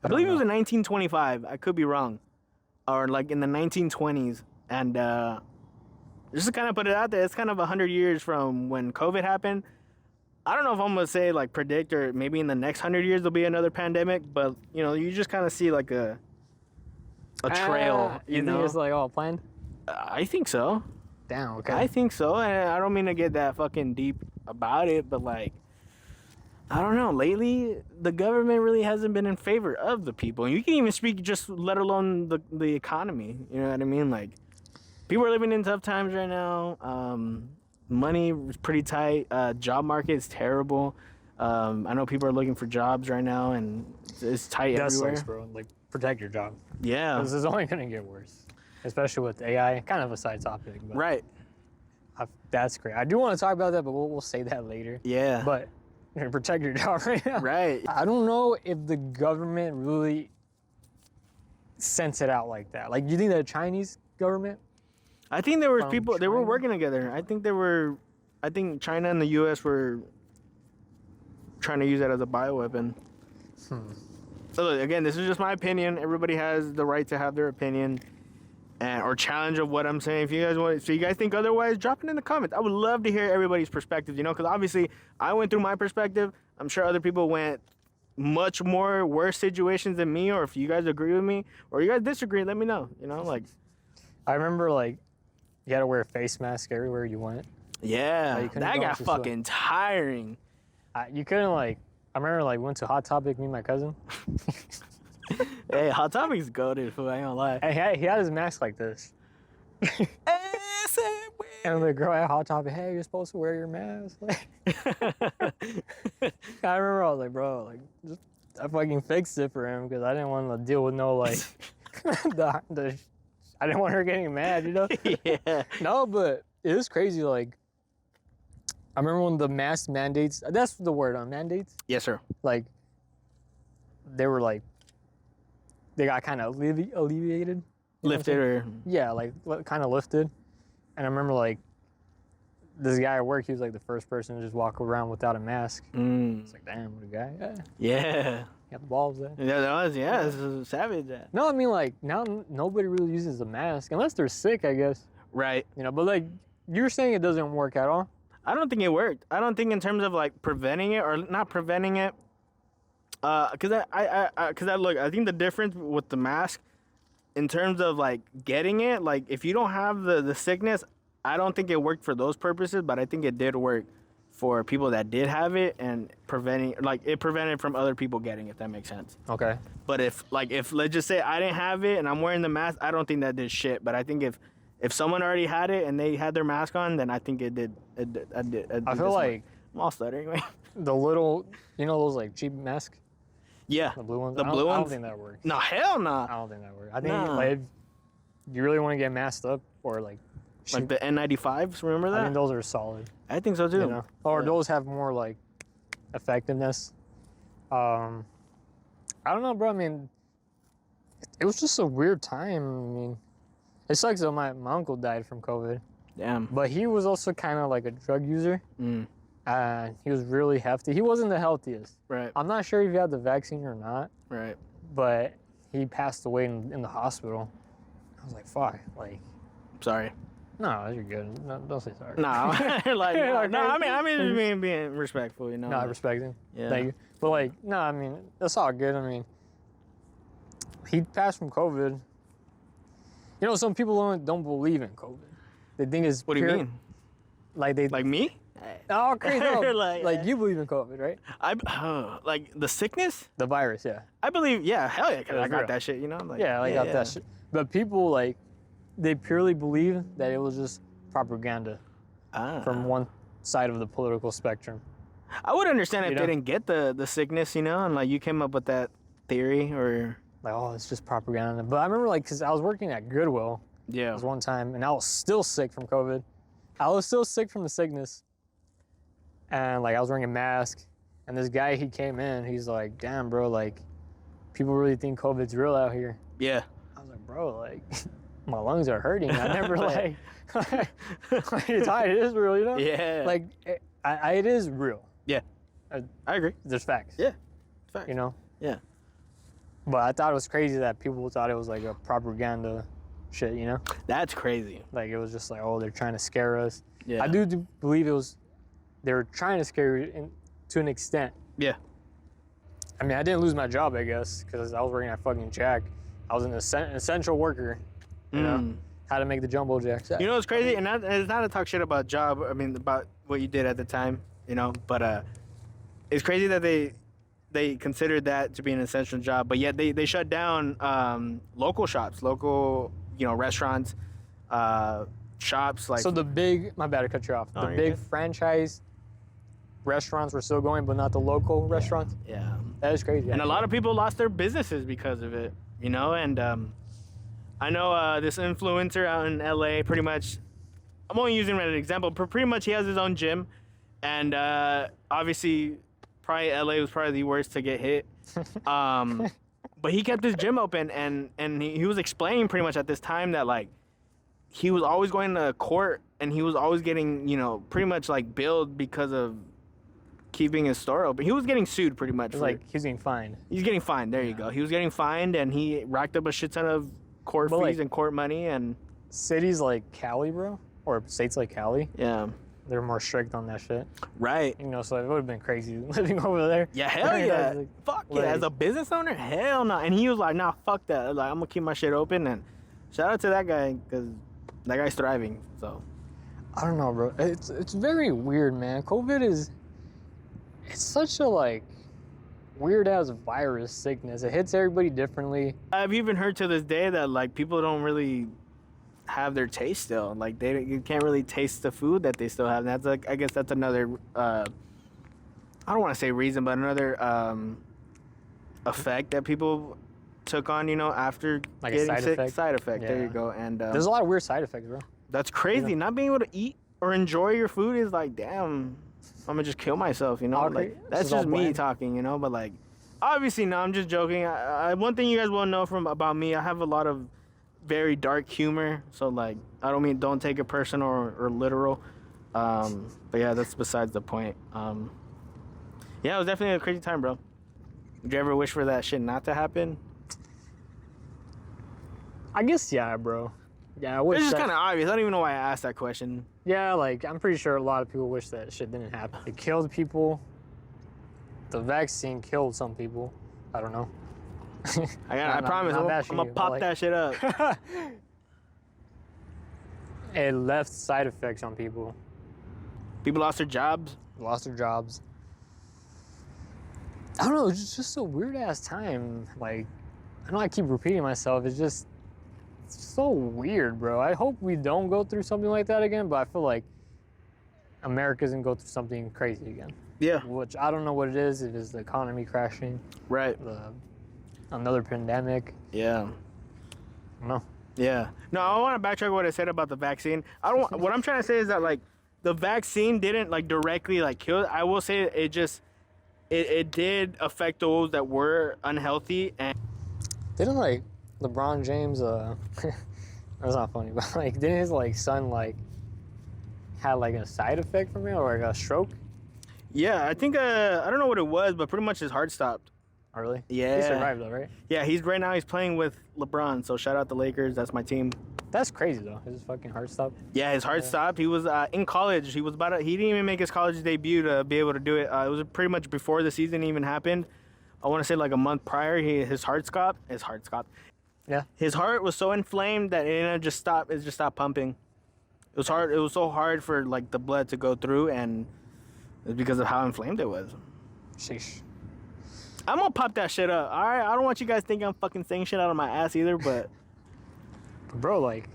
I believe it was in 1925. I could be wrong. Or like in the 1920s. And just to kind of put it out there, it's kind of 100 years from when COVID happened. I don't know if I'm going to say like predict or maybe in the next 100 years there'll be another pandemic. But, you just kind of see like a a trail. You You think know, it's like all planned? I think so. Damn. Okay. I think so, and I don't mean to get that fucking deep about it, but like, I don't know. Lately, the government really hasn't been in favor of the people. And you can even speak just let alone the economy. You know what I mean? Like, people are living in tough times right now. Money is pretty tight. Job market is terrible. I know people are looking for jobs right now, and it's tight that everywhere. sucks, bro. Like, protect your job. Yeah. This is only gonna get worse, especially with AI. Kind of a side topic, but Right. that's great. I do want to talk about that, but we'll say that later. Yeah. But protect your job right now. Right. I don't know if the government really sends it out like that. Like, do you think the Chinese government? I think there were From people. They were China? working together. I think China and the U.S. were trying to use that as a bioweapon. So look, again, this is just my opinion. Everybody has the right to have their opinion and or challenge of what I'm saying. If you guys want, so you guys think otherwise, drop it in the comments. I would love to hear everybody's perspective. You know, because obviously I went through my perspective. I'm sure other people went much more worse situations than me. Or if you guys agree with me or you guys disagree, let me know. You know, like I remember, like, you had to wear a face mask everywhere you went. yeah, Like, you couldn't that go got out to swim. fucking tiring. You couldn't, like. I remember, like, went to Hot Topic, me and my cousin. Hey, Hot Topic's goated, fool. I ain't gonna lie. And he had his mask like this. And the girl at Hot Topic, hey, you're supposed to wear your mask. Like, I remember I was like, bro, like, just, I fucking fixed it for him because I didn't want to deal with no, like, I didn't want her getting mad, you know? Yeah. No, but it was crazy. Like, I remember when the mask mandates, that's the word on mandates. Yes, sir. Like, they were like, they got kind of alleviated. You know what I'm Lifted saying? or Yeah, like kind of lifted. And I remember, like, this guy at work, he was like the first person to just walk around without a mask. It's like, damn, what a guy. Yeah, yeah. he got the balls there. Yeah, that was this is savage. No, I mean, like, now nobody really uses a mask unless they're sick, I guess. Right. You know, but like, you're saying it doesn't work at all. I don't think it worked. I don't think in terms of like preventing it or not preventing it. Cause I look, I think the difference with the mask, in terms of like getting it, like if you don't have the sickness, I don't think it worked for those purposes. But I think it did work for people that did have it and it prevented from other people getting it. If that makes sense. Okay. But if let's just say I didn't have it and I'm wearing the mask, I don't think that did shit. But I think if someone already had it and they had their mask on, then I think it did. I feel like I'm all stuttering. Right? the little, you know, those like cheap masks, Yeah. the blue ones. The blue I don't ones? think that works. No, hell I no. don't think that works. I think Nah. like, if you really want to get masked up or like, Like the N95s, remember I that? think those are solid. I think so too. You know, or Yeah. those have more like effectiveness. I don't know, bro. I mean, it was just a weird time. I mean, it sucks that my uncle died from COVID, Damn. but he was also kind of like a drug user. Mm. He was really hefty. He wasn't the healthiest. Right. I'm not sure if he had the vaccine or not, Right. but he passed away in the hospital. I was like, fuck. Like, Sorry. no, you're good. No, don't say sorry. Nah. like Okay. no. I mean, just being respectful. You know. No, I respect him. Yeah. Thank you. But like, no, I mean, that's all good. I mean, he passed from COVID. You know, some people don't believe in COVID. They think it's What do you pure- mean? Like they Like me? oh crazy. No. Like- like you believe in COVID, right? Like the sickness? The virus, yeah. I believe. Yeah. Hell yeah. 'Cause I That's got real. that shit. You know. Like, Yeah, like got that shit. But people like they purely believe that it was just propaganda Ah. from one side of the political spectrum. I would understand if You they know? didn't get the sickness, you know, and like you came up with that theory or Like, oh, it's just propaganda. But I remember like, cause I was working at Goodwill. yeah. There was one time, and I was still sick from COVID. I was still sick from the sickness, and like I was wearing a mask. And this guy, he came in. He's like, "Damn, bro, like, people really think COVID's real out here." Yeah. I was like, "Bro, like, my lungs are hurting. I never like, it's how it is real, you know? Yeah. Like, it is real. I agree. There's facts. Yeah. Facts. You know. Yeah. But I thought it was crazy that people thought it was like a propaganda shit, you know? That's crazy. Like it was just like, oh, they're trying to scare us. Yeah. I do believe they were trying to scare you to an extent. Yeah. I mean, I didn't lose my job, I guess, because I was working at fucking Jack, I was an essential worker. You know, how to make the jumbo jacks. You know what's crazy? And it's not to talk shit about job. I mean, about what you did at the time. You know, but it's crazy that they considered that to be an essential job, but yet they shut down local shops, local restaurants, shops like. So the big, my bad to cut you off. Oh, The you're big good. franchise restaurants were still going, but not the local restaurants. Yeah. That is crazy. And a lot of people lost their businesses because of it, you know. And I know this influencer out in LA, pretty much. I'm only using him as an example, but pretty much he has his own gym, and obviously, probably LA was probably the worst to get hit. But he kept his gym open, and he was explaining pretty much at this time that like he was always going to court, and he was always getting pretty much like billed because of keeping his store open. He was getting sued pretty much. It's like he's getting fined. He's getting fined. There you go. He was getting fined, and he racked up a shit ton of court But, fees like- and court money, and Cities like Cali, bro, or states like Cali, yeah, they're more strict on that shit. right. You know, so it would have been crazy living over there. Yeah, hell You know, yeah. it's like- Fuck yeah. like- As a business owner, hell no. And he was like, nah, fuck that. Like, I'm gonna keep my shit open, and shout out to that guy because that guy's thriving. So I don't know, bro. It's very weird, man. COVID it's such a like weird ass virus sickness. It hits everybody differently. I've even heard to this day that like people don't really have their taste still. Like you can't really taste the food that they still have. And that's like, I guess that's another I don't want to say reason, but another effect that people took on, after Like a getting side sick. effect? Side effect. There you Yeah. go. And There's a lot of weird side effects, bro. that's crazy. Not being able to eat or enjoy your food is like, damn, I'm gonna just kill myself, All like this that's is all just me bland. talking, but like obviously no, I'm just joking. One thing you guys will know about me, I have a lot of very dark humor, so like don't take it personal or literal. But yeah, that's besides the point. Yeah, it was definitely a crazy time, bro. Did you ever wish for that shit not to happen? I guess yeah, bro. Yeah, I wish It's just that- kind of obvious. I don't even know why I asked that question. Yeah, like I'm pretty sure a lot of people wish that shit didn't happen. It killed people. The vaccine killed some people. I don't know. I promise, not I'm bashing gonna you, pop but, like- that shit up. It left side effects on people. People lost their jobs. Lost their jobs. I don't know, it's just a weird ass time. Like, I know I keep repeating myself, it's so weird, bro. I hope we don't go through something like that again, but I feel like America's gonna go through something crazy again. Yeah. Which I don't know what it is. If it's the economy crashing, Right. another pandemic. Yeah. I don't know. Yeah. No, I want to backtrack what I said about the vaccine. What I'm trying to say is that like the vaccine didn't like directly like kill. I will say it did affect those that were unhealthy, and Didn't like LeBron James? That's not funny, but like, didn't his like son like had like a side effect from it or like a stroke? yeah, I think I don't know what it was, but pretty much his heart stopped. Oh, really? Yeah. He survived though, right? Yeah, he's playing with LeBron. So shout out the Lakers. That's my team. That's crazy though. His fucking heart stopped. Yeah, his heart stopped. He was in college. He was he didn't even make his college debut to be able to do it. It was pretty much before the season even happened. I want to say like a month prior. His heart stopped. Yeah. His heart was so inflamed that it just stopped. It just stopped pumping. It was hard. It was so hard for like the blood to go through, and it's because of how inflamed it was. Sheesh. I'm gonna pop that shit up. All right. I don't want you guys thinking I'm fucking saying shit out of my ass either, but Bro, like,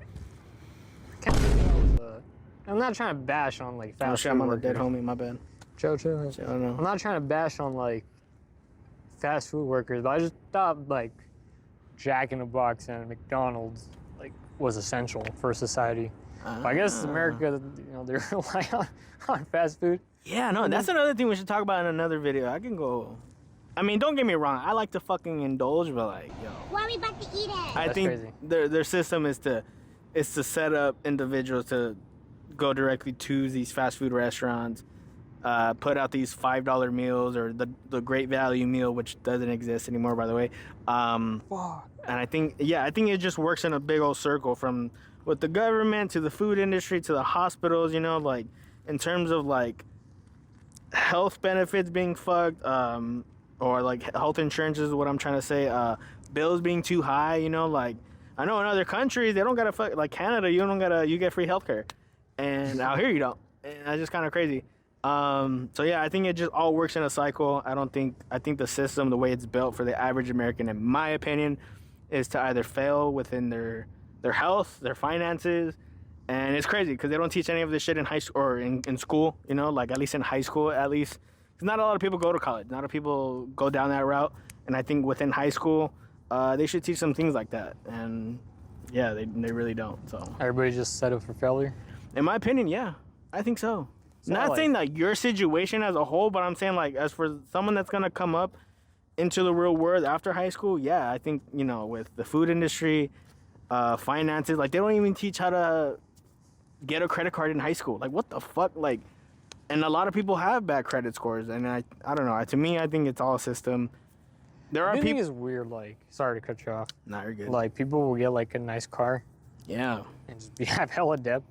I can't believe that was, I'm not trying to bash on like oh fast shit, food I'm on the dead workers. homie. My bad. Chill. I don't know. I'm not trying to bash on like fast food workers, but I just thought like Jack in the Box and McDonald's like was essential for society. But I guess America, they rely on fast food. Yeah, no, that's another thing we should talk about in another video. I can go. I mean, don't get me wrong. I like to fucking indulge, but like, yo, Why are we about to eat it? I That's think crazy. their system is to set up individuals to go directly to these fast food restaurants, put out these $5 meals or the great value meal, which doesn't exist anymore, by the way. And I think it just works in a big old circle from with the government to the food industry to the hospitals. Like in terms of like health benefits being fucked, or like health insurance is what I'm trying to say. bills being too high. You know, like I know in other countries they don't gotta like Canada, you get free healthcare, and out here you don't. And that's just kind of crazy. So yeah, I think it just all works in a cycle. I think the system, the way it's built for the average American, in my opinion, is to either fail within their health, their finances, and it's crazy because they don't teach any of this shit in high school or in school. You know, like at least in high school, at least. 'Cause not a lot of people go to college. Not a lot of people go down that route. And I think within high school, they should teach some things like that. And yeah, they really don't. So Everybody just set up for failure. in my opinion, yeah, I think so. So, Not like- saying like your situation as a whole, but I'm saying like as for someone that's gonna come up into the real world after high school, yeah, I think with the food industry, finances, like they don't even teach how to get a credit card in high school. Like what the fuck, like, and a lot of people have bad credit scores, and I don't know. To me, I think it's all a system. There are I think people. it's weird. Like, sorry to cut you off. Nah, you're good. Like, people will get like a nice car yeah. and just have hella debt.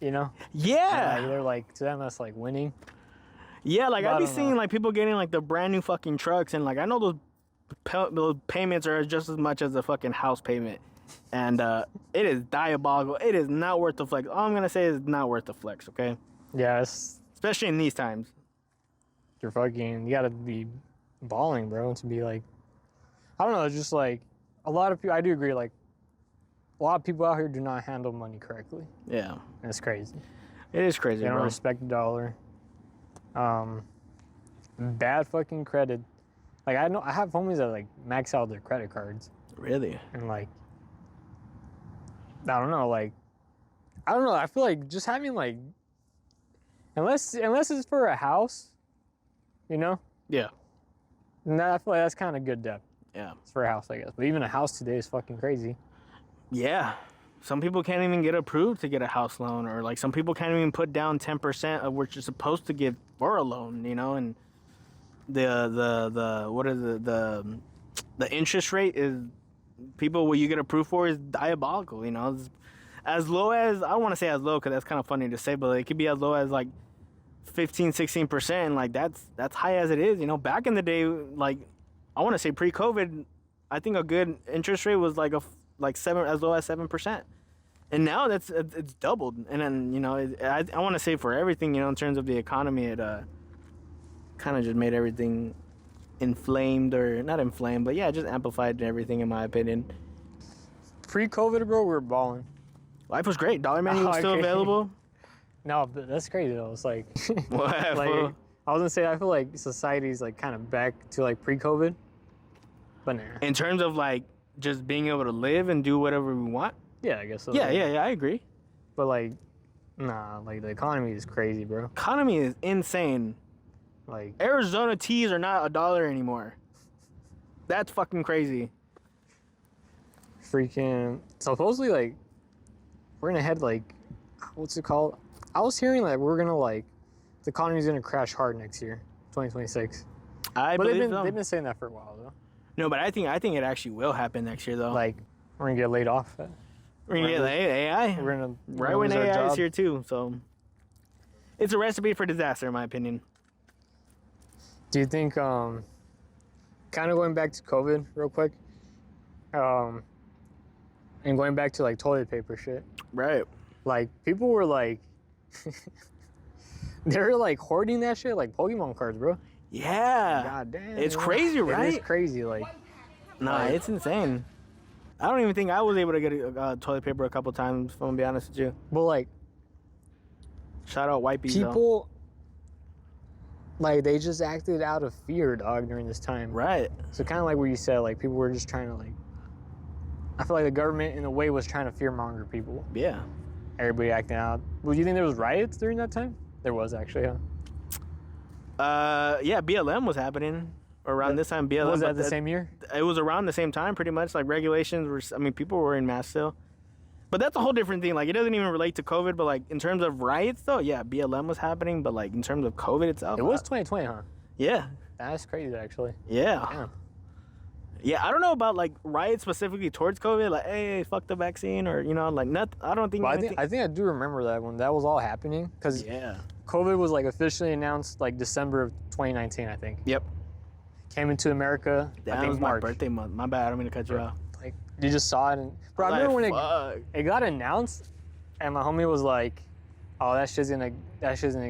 You know? Yeah. Like, they're like, to them that's like winning. Yeah, like But I I be don't seeing know. like people getting like the brand new fucking trucks, and like I know those payments are just as much as a fucking house payment, and it is diabolical. It is not worth the flex. All I'm gonna say is not worth the flex. Okay, Yeah, it's especially in these times. you gotta be balling, bro, to be like, I don't know, it's just like a lot of people. I do agree, like a lot of people out here do not handle money correctly, Yeah, and it's crazy. it is crazy, They don't bro. respect the dollar. Bad fucking credit. Like, I have homies that like max out their credit cards, Really? and like, I don't know, I feel like just having like, unless it's for a house, you know, Yeah, then I feel like that's kind of good debt. yeah, It's for a house, I guess. But even a house today is fucking crazy. yeah. Some people can't even get approved to get a house loan, or like some people can't even put down 10% of what you're supposed to give for a loan. And the what is it, the interest rate is people what you get approved for is diabolical. It's as low as, I don't want to say as low because that's kind of funny to say, but it could be as low as like 15-16%. Like that's high as it is. Back in the day, like I want to say pre-COVID, I think a good interest rate was like as low as 7%. And now it's doubled. And then I want to say for everything, in terms of the economy, it kind of just made everything inflamed, or not inflamed, but yeah, just amplified everything, in my opinion. Pre-COVID, bro, we were balling. Life was great. Dollar Menu was still Okay. available. No, but that's crazy though. It's like, What? like fool? I was gonna say, I feel like society's like kind of back to like pre-COVID, but nah. In terms of like just being able to live and do whatever we want. Yeah, I guess so. Yeah, I agree. But like, nah, like the economy is crazy, bro. Economy is insane. Like, Arizona teas are not $1 anymore. That's fucking crazy. freaking supposedly, like, we're gonna head like, what's it called? I was hearing that we're gonna like, the economy's gonna crash hard next year, 2026. I But believe so. they've been saying that for a while though. No, but I think it actually will happen next year though. Like, we're gonna get laid off. we're gonna get like, AI. We're gonna Right when lose our AI is job. here too. So it's a recipe for disaster, in my opinion. Do you think, kind of going back to COVID real quick, and going back to like toilet paper shit, Right. like people were like, they were like hoarding that shit like Pokemon cards, bro. Yeah. God damn. It's bro. crazy, It right? is crazy. Like, Nah, it's insane. I don't even think I was able to get toilet paper a couple times, if I'm gonna be honest with you. but like Shout out Wipeys though. people, like they just acted out of fear, dog, during this time. Right. So kind of like what you said, like people were just trying to like. I feel like the government, in a way, was trying to fearmonger people. Yeah. Everybody acting out. Well, do you think there was riots during that time? There was actually, huh? Yeah, BLM was happening around this time. BLM Was but that the same year? It was around the same time, pretty much. Like regulations were. I mean, people were in masks still. But that's a whole different thing. Like it doesn't even relate to COVID. But like in terms of riots, though, yeah, BLM was happening. But like in terms of COVID itself, It was 2020, huh? yeah, That's crazy, actually. yeah, Damn. yeah. I don't know about like riots specifically towards COVID. Like, hey, fuck the vaccine, or like not. I don't think. But anything- I think I do remember that when that was all happening, because Yeah. COVID was like officially announced like December of 2019, I think. Yep. came into America. That I think was my March. birthday month. My bad. I don't mean to cut you off. Like you just saw it, and bro, I remember when Fuck. it got announced, and my homie was like, "Oh, that shit's gonna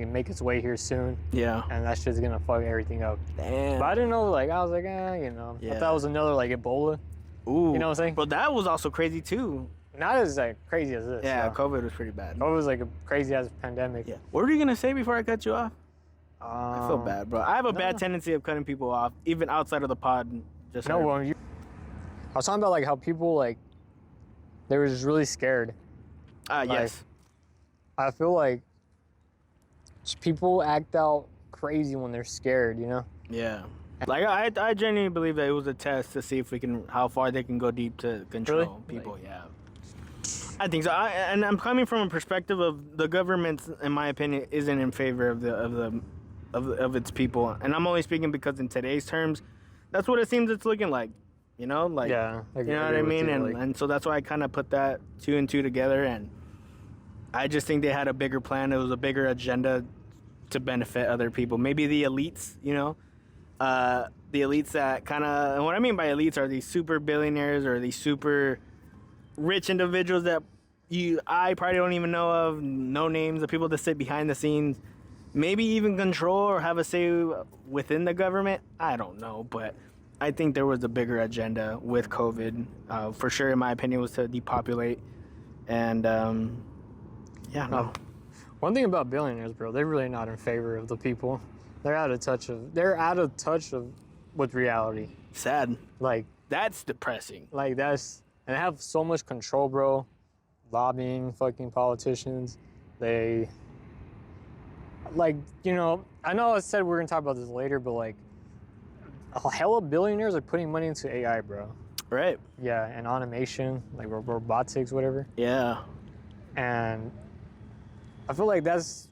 make its way here soon, Yeah. and that shit's gonna fuck everything up." Damn. But I didn't know. Like I was like, you know, I Yeah. thought it was another like Ebola. Ooh. You know what I'm saying? But that was also crazy too. Not as like crazy as this. Yeah, though. COVID was pretty bad. It was like a crazy ass pandemic. Yeah. What were you gonna say before I cut you off? I feel Um, bad, bro. I have a no, bad no. tendency of cutting people off, even outside of the pod. Just No, heard. well, I was talking about like how people like they were just really scared. Yes. I feel like people act out crazy when they're scared, you know? Yeah. Like I genuinely believe that it was a test to see if we can how far they can go deep to control Really? people. Yeah. I think so. And I'm coming from a perspective of the government, in my opinion, isn't in favor of its people, and I'm only speaking because in today's terms, that's what it seems it's looking like. You know, like Yeah. you know what I mean, and so that's why I kind of put that two and two together, and I just think they had a bigger plan. It was a bigger agenda to benefit other people. Maybe the elites, you know, the elites that kind of, and what I mean by elites are these super billionaires or these super rich individuals that I probably don't even know of, no names, the people that sit behind the scenes, maybe even control or have a say within the government. I don't know, but I think there was a bigger agenda with COVID. For sure, in my opinion, was to depopulate. And yeah, no. One thing about billionaires, bro, they're really not in favor of the people. They're out of touch with reality. Sad. Like That's depressing. that's, and they have so much control, bro. Lobbying fucking politicians. They, like, you know, I know I said we are gonna talk about this later, but like, a hell of billionaires are putting money into AI, bro. Right. Yeah, and automation, like robotics, whatever. Yeah. And I feel like that's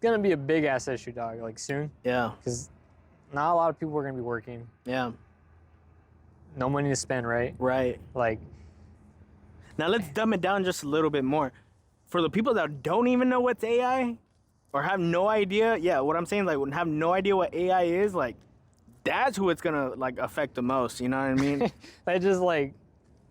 gonna be a big ass issue, dog, like soon. Yeah. Because not a lot of people are gonna be working. Yeah. No money to spend, right? Right. Like, Now let's dumb it down just a little bit more. For the people that don't even know what's AI or have no idea, yeah, what I'm saying, like, have no idea what AI is, like, that's who it's gonna like affect the most. You know what I mean? I just like,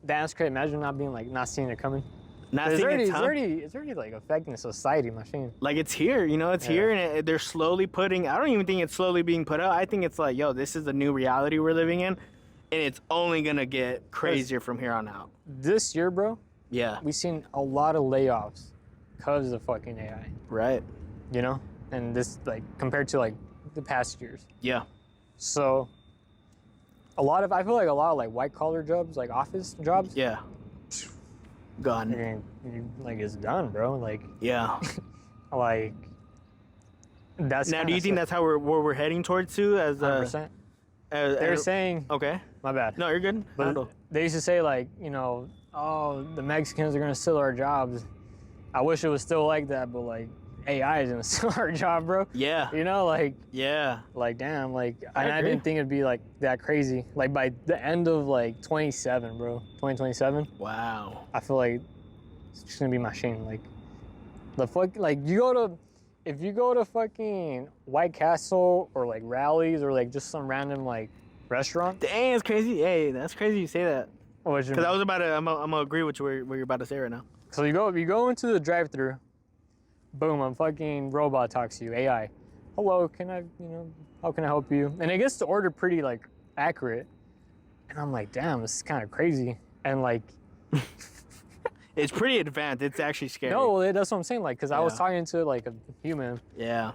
that's crazy. Imagine not seeing it coming. Not It's seeing already, it it's come. already like affecting society, machine. Like it's here, you know, it's Yeah. here, and they're slowly putting. I don't even think it's slowly being put out. I think it's like, yo, this is the new reality we're living in, and it's only gonna get crazier from here on out. This year, bro, Yeah. we've seen a lot of layoffs because of fucking AI. Right. You know, and this like compared to like the past years. Yeah. So I feel like a lot of like white collar jobs, like office jobs, Yeah. Gone. like it's done, bro. Like Yeah. that's Now, do you think that's how we're heading towards too? As 100%? They're saying, okay. my bad. No, you're good. But Handle. they used to say like, you know, oh, the Mexicans are gonna steal our jobs. I wish it was still like that, but like AI is gonna steal our job, bro. Yeah. You know, like Yeah. damn, like, I and I agree. didn't think it'd be like that crazy. Like by the end of like 27, bro, 2027, Wow. I feel like it's just gonna be machine. Like the fuck, like if you go to fucking White Castle or like Rallies or like just some random like restaurant, Dang, it's crazy. Hey, that's crazy you say that. which Because I was about to, I'm gonna agree with what you're about to say right now. so you go into the drive-thru, boom, a fucking robot talks to you, AI. Hello, how can I help you? And it gets the order pretty like accurate. And I'm like, damn, this is kind of crazy. And like, It's pretty advanced. It's actually scary. no, that's what I'm saying. Like, cause I was Yeah. talking to like a human, Yeah.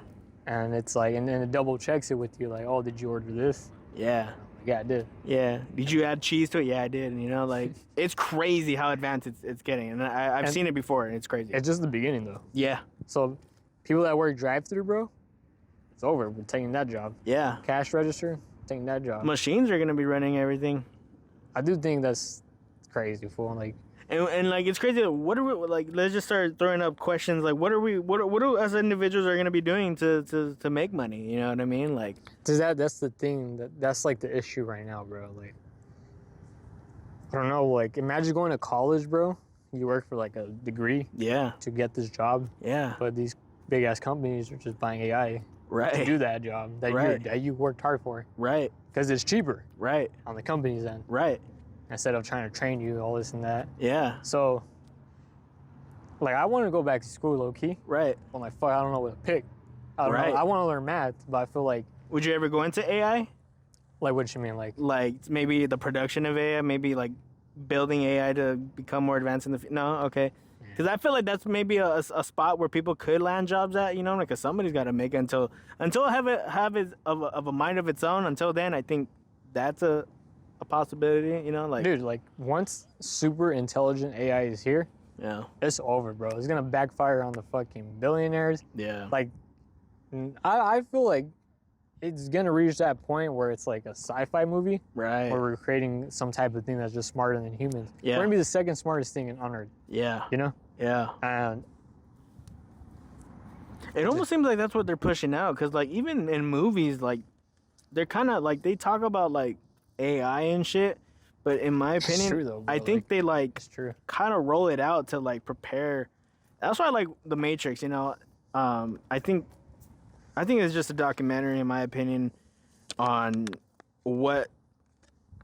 and it's like, and then it double checks it with you, like, oh, did you order this? Yeah. Yeah, I did. Yeah. Did you add cheese to it? Yeah, I did. And, you know, like, it's crazy how advanced it's getting. And I've And- seen it before, and it's crazy. It's just the beginning though. Yeah. So, people that work drive-thru, bro, it's over. We're taking that job. Yeah. Cash register, taking that job. Machines are going to be running everything. I do think that's crazy, fool. Like, And like, it's crazy. What are we, like, let's just start throwing up questions. Like, what do as individuals are going to be doing to make money? You know what I mean? Like, cause that's the thing. That's like the issue right now, bro. Like, I don't know. Like, imagine going to college, bro. You work for like a degree yeah. to get this job, Yeah. but these big ass companies are just buying AI. Right. to do that job that Right. that you worked hard for, Right. because it's cheaper Right. on the company's end Right. instead of trying to train you all this and that. Yeah. So, like, I want to go back to school low key. Right. I'm like, fuck, I don't know what to pick. I don't Right. know. I want to learn math, but I feel like Would you ever go into AI? what you mean, like Like maybe the production of AI, maybe like building AI to become more advanced in the no, okay. Because I feel like that's maybe a spot where people could land jobs at, you know, like 'cause somebody's got to make it until have it of a mind of its own. Until then, I think that's a possibility, you know, like dude, like once super intelligent AI is here, yeah, it's over, bro. It's gonna backfire on the fucking billionaires. yeah, Like, I feel like it's gonna reach that point where it's like a sci-fi movie right, where we're creating some type of thing that's just smarter than humans. Yeah. We're gonna be the second smartest thing on Earth, yeah, you know? yeah. And It almost seems like that's what they're pushing out, because like even in movies, like they're kind of like they talk about like AI and shit, but in my It's opinion, true, though, bro, I think like- they like it's true. kind of roll it out to like prepare. That's why I like The Matrix. You know, I think it's just a documentary, in my opinion, on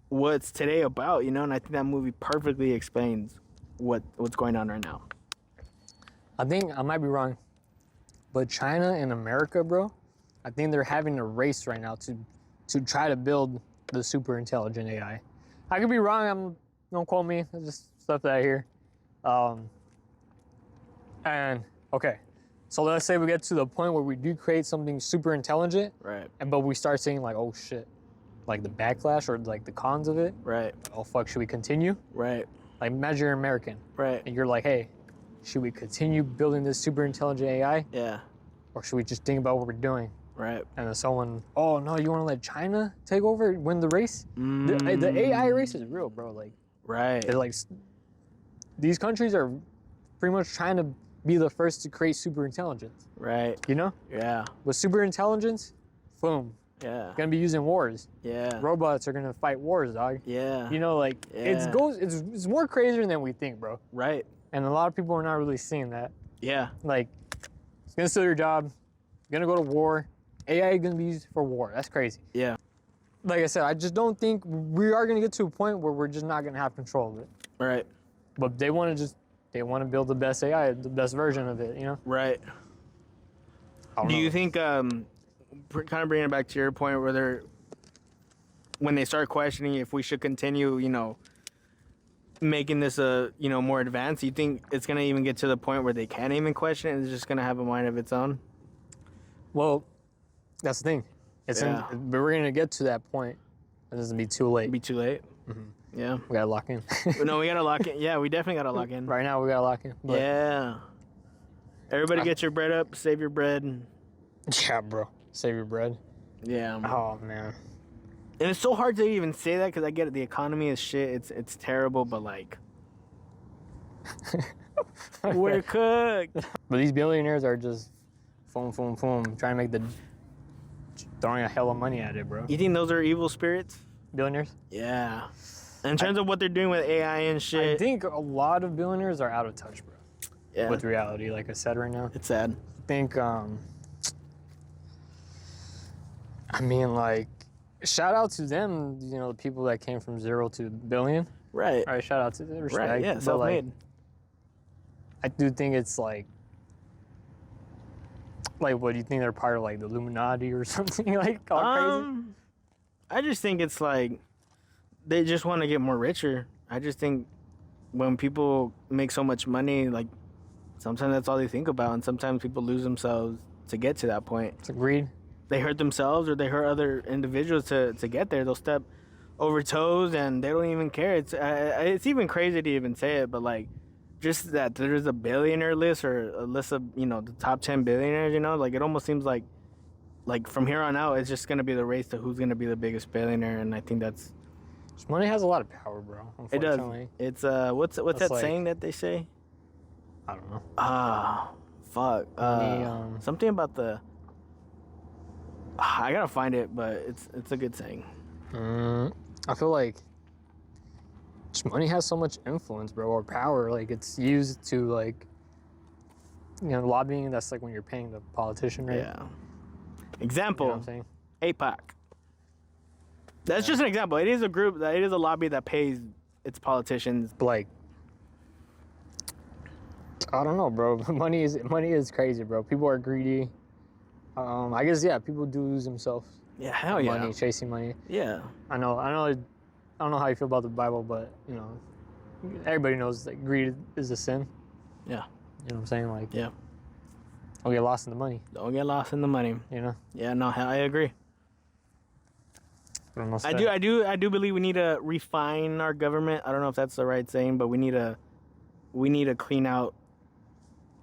what's today about. You know, and I think that movie perfectly explains what's going on right now. I think I might be wrong, but China and America, bro, I think they're having a race right now to try to build the super intelligent AI. I could be wrong. Don't quote me. It's just stuff that I hear. And okay, so let's say we get to the point where we do create something super intelligent, Right. but we start saying like, oh shit, like the backlash or like the cons of it. Right. Oh fuck, should we continue? Right. Like imagine you're American Right. and you're like, hey, should we continue building this super intelligent AI? Yeah. Or should we just think about what we're doing? Right. And then someone, oh no, you want to let China take over, win the race? The AI race is real, bro. Like, Right. it's like these countries are pretty much trying to be the first to create super intelligence. Right. You know, Yeah. with super intelligence, boom, Yeah. gonna be using wars. Yeah. Robots are gonna fight wars, dog. Yeah. You know, like Yeah. it's more crazier than we think, bro. Right. And a lot of people are not really seeing that. Yeah. Like, it's gonna steal your job, gonna go to war. AI is gonna be used for war. That's crazy. Yeah. Like I said, I just don't think we are gonna get to a point where we're just not gonna have control of it. Right. But they want to build the best AI, the best version of it. You know? Right. I don't Do know. you think, kind of bringing it back to your point, where when they start questioning if we should continue, you know, making this more advanced, you think it's gonna even get to the point where they can't even question it? It's just gonna have a mind of its own. Well, that's the thing. Yeah. But we're gonna get to that point. It doesn't be too late. It'd be too late. Yeah. We gotta lock in. No, we gotta lock in. Yeah, we definitely gotta lock in. Right now, we gotta lock in. But Yeah. Everybody get your bread up. Save your bread. yeah, bro. Save your bread. Yeah. Oh man. And it's so hard to even say that, because I get it. The economy is shit. It's terrible, but like, we're cooked. But these billionaires are just trying to make throwing a hell of money at it, bro. You think those are evil spirits? Billionaires? Yeah. In terms of what they're doing with AI and I shit. think a lot of billionaires are out of touch, bro, Yeah. with reality. Like I said right now, It's sad. I think, I mean, like, shout out to them, you know, the people that came from 0 to billion. Right. All right, shout out to them. Respect. Right. Yeah. But, Self-made. like, I do think it's like, what do you think they're part of, like the Illuminati or something, like all crazy? I just think it's like they just want to get more richer. I just think when people make so much money, like sometimes that's all they think about, and sometimes people lose themselves to get to that point. It's greed. They hurt themselves or they hurt other individuals to get there. They'll step over toes and they don't even care. It's even crazy to even say it, but like just that there's a billionaire list or a list of, you know, the top 10 billionaires, you know, like it almost seems like from here on out, it's just going to be the race to who's going to be the biggest billionaire. And I think that's, Money has a lot of power, bro. it does. Unfortunately, It's, what's That's that like- saying that they say? I don't know. Fuck. Money, Something about I gotta find it, but it's a good saying. I feel like just money has so much influence, bro, or power. Like it's used to lobbying. That's like when you're paying the politician, right? Yeah. Example, You know what I'm saying? APAC. That's just an example. It is a group, that it is a lobby that pays its politicians. Like, I don't know, bro. Money is crazy, bro. People are greedy. I guess people do lose themselves. Yeah, hell yeah. Money, chasing money. Yeah. I know. I don't know how you feel about the Bible, but everybody knows that greed is a sin. Yeah. You know what I'm saying? Like, Yeah. don't get lost in the money. Don't get lost in the money. You know. Yeah, no, I agree. I don't know. I do believe we need to refine our government. I don't know if that's the right saying, but we need to clean out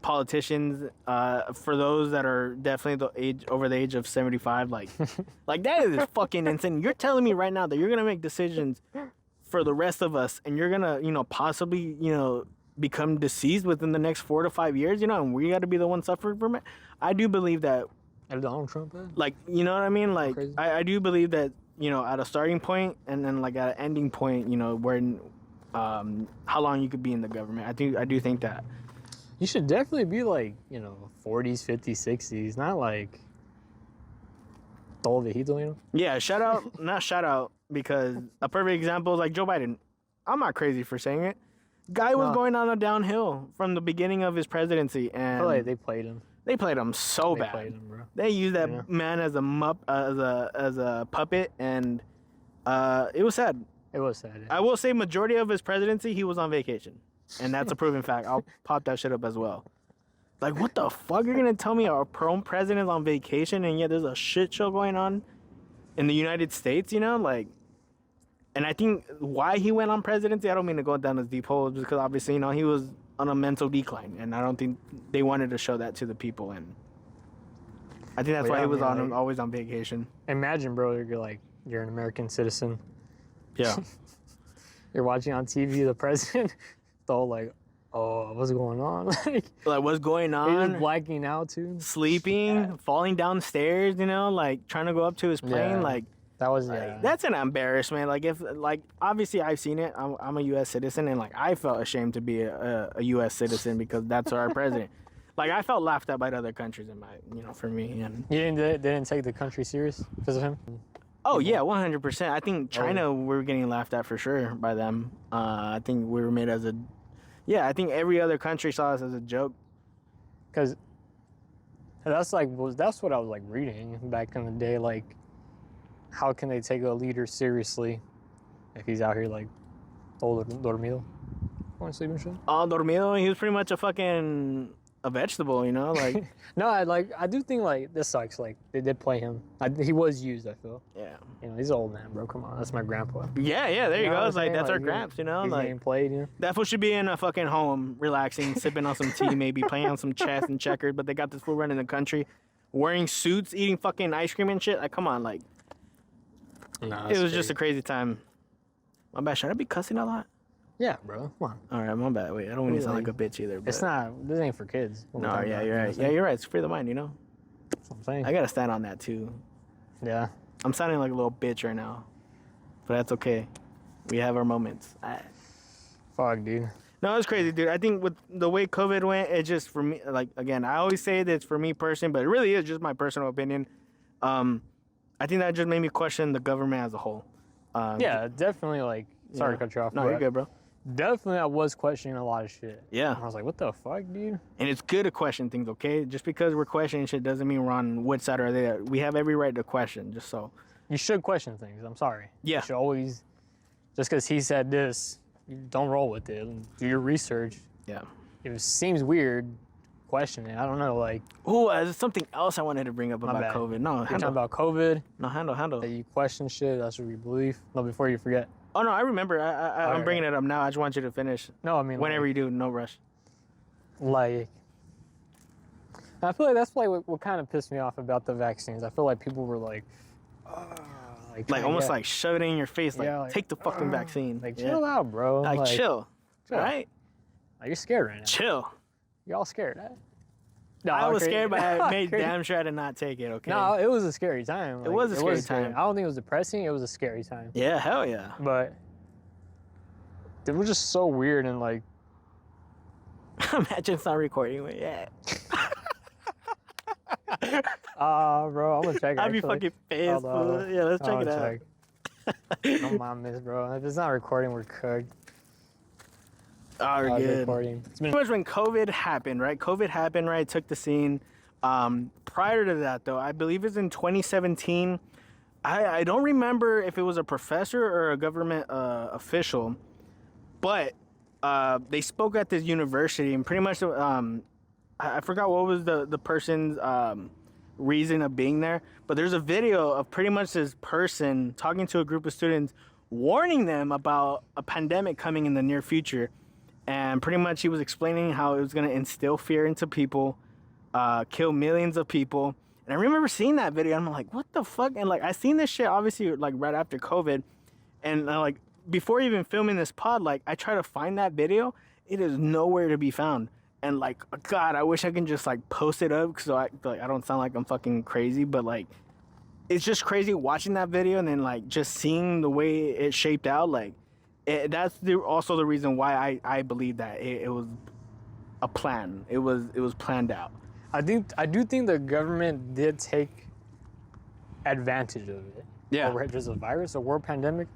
politicians. For those that are definitely over the age of 75, like that is fucking insane. You're telling me right now that you're gonna make decisions for the rest of us, and you're gonna possibly become deceased within the next 4 to 5 years, and we got to be the one suffering from it. I do believe that, Donald Trump. like, you know what I mean? Like, Crazy. I do believe that, at a starting point and then like at an ending point, where, how long you could be in the government. I do think that. You should definitely be like 40s, 50s, 60s, not like todo viejito. Yeah, not shout out, because a perfect example is like Joe Biden. I'm not crazy for saying it. Guy was No. going on a downhill from the beginning of his presidency, I and feel like they played him. they played him so They bad. played him, bro. They used that Yeah. man as a puppet, and it was sad. It was sad. I will say, majority of his presidency, he was on vacation, and that's a proven fact. I'll pop that shit up as well. Like, what the fuck? You're gonna tell me our own president's on vacation, and yet there's a shit show going on in the United States? And I think why he went on presidency, I don't mean to go down this deep hole, just because obviously he was on a mental decline, and I don't think they wanted to show that to the people, and I think that's Well, why yeah, he was I mean, always on vacation. Imagine, bro, you're an American citizen. Yeah. You're watching on TV the president, though, like, oh, what's going on? Like, Like, what's going he's on? just blacking out too. Sleeping, falling downstairs, like trying to go up to his plane. Yeah. Like, That was yeah. that's an embarrassment. Like, obviously I've seen it. I'm a U.S. citizen, and like I felt ashamed to be a U.S. citizen because that's our president. Like, I felt laughed at by the other countries for me. And They didn't take the country serious because of him. oh yeah, 100%. I think China we're getting laughed at for sure by them. I think we were made as a. Yeah, I think every other country saw us as a joke. Because that's what I was like reading back in the day. Like, how can they take a leader seriously if he's out here like todo dormido, going to sleep and shit? All dormido, he was pretty much a vegetable, like. No, I do think like this sucks. Like they did play him. He was used. I feel. Yeah. He's an old man, bro. Come on, that's my grandpa. Yeah, there you know go. what It's I'm like, saying? that's our Like, gramps, He's like. getting played. That fool should be in a fucking home, relaxing, sipping on some tea, maybe playing on some chess and checkers. But they got this fool running the country, wearing suits, eating fucking ice cream and shit. Like, come on, like, Nah, it was just a crazy time. My bad. Should I be cussing a lot? yeah, bro. Come on. All right, my bad. Wait, I don't want to sound like a bitch either. But... It's not. This ain't for kids. What we're No, talking yeah, about, you're you know right. what I'm Yeah, saying? you're right. It's free the mind, That's what I'm saying. I gotta stand on that too. Yeah. I'm sounding like a little bitch right now, but that's okay. We have our moments. Fuck, dude. No, it's crazy, dude. I think with the way COVID went, it just, for me, like, again, I always say that it's for me personally, but it really is just my personal opinion. I think that just made me question the government as a whole. Yeah, definitely. Like, sorry to cut you off. No, but you're good, bro. Definitely, I was questioning a lot of shit. Yeah. I was like, what the fuck, dude? And it's good to question things, okay? Just because we're questioning shit doesn't mean we're on which side are they. We have every right to question, just so. You should question things. I'm sorry. Yeah. You should always, just because he said this, you don't roll with it. Do your research. Yeah. If it seems weird, question it. I don't know, like, Ooh, there's something else I wanted to bring up about bad. COVID. No, you're talking handle. about COVID, No, handle. that you question shit, that's what you believe. No, before you forget. Oh, no, I remember. I'm Alright. bringing it up now. I just want you to finish. No, I mean, Whenever you do, no rush. like, I feel like that's what kind of pissed me off about the vaccines. I feel like people were like, Like, almost like shove it in your face. Like, Yeah, like, take the fucking vaccine. like, Yeah. chill out, bro. Like, chill. chill. All right? Like, you're scared right now. Chill. You're all scared, right? No, I was crazy. scared, but I made Crazy. damn sure I did not take it, okay? No, it was a scary time. Like, was a scary time. I don't think it was depressing. It was a scary time. Yeah, hell yeah. But it was just so weird and like, Imagine it's not recording. Yeah. Bro, I'm gonna check. I'd be actually. fucking pissed. Hold on. Fool. Yeah, let's check I'll it out. check. No mames, bro. If it's not recording, we're cooked. Oh, we're It's good. recording. It's been Pretty much when COVID happened, right? COVID happened, right? Took the scene. Prior to that, though, I believe it's in 2017. I don't remember if it was a professor or a government official, but they spoke at this university, and pretty much I forgot what was the person's reason of being there, but there's a video of pretty much this person talking to a group of students, warning them about a pandemic coming in the near future. And pretty much he was explaining how it was going to instill fear into people, kill millions of people. And I remember seeing that video, and I'm like, what the fuck? And like, I seen this shit obviously like right after COVID. And like, before even filming this pod, like I try to find that video. It is nowhere to be found. And like, God, I wish I can just like post it up so I don't sound like I'm fucking crazy. But like, it's just crazy watching that video and then like just seeing the way it shaped out. Like, that's also the reason why I believe that it was a plan. It was planned out. I do think the government did take advantage of it. Yeah. Oh, there's a virus, a world pandemic.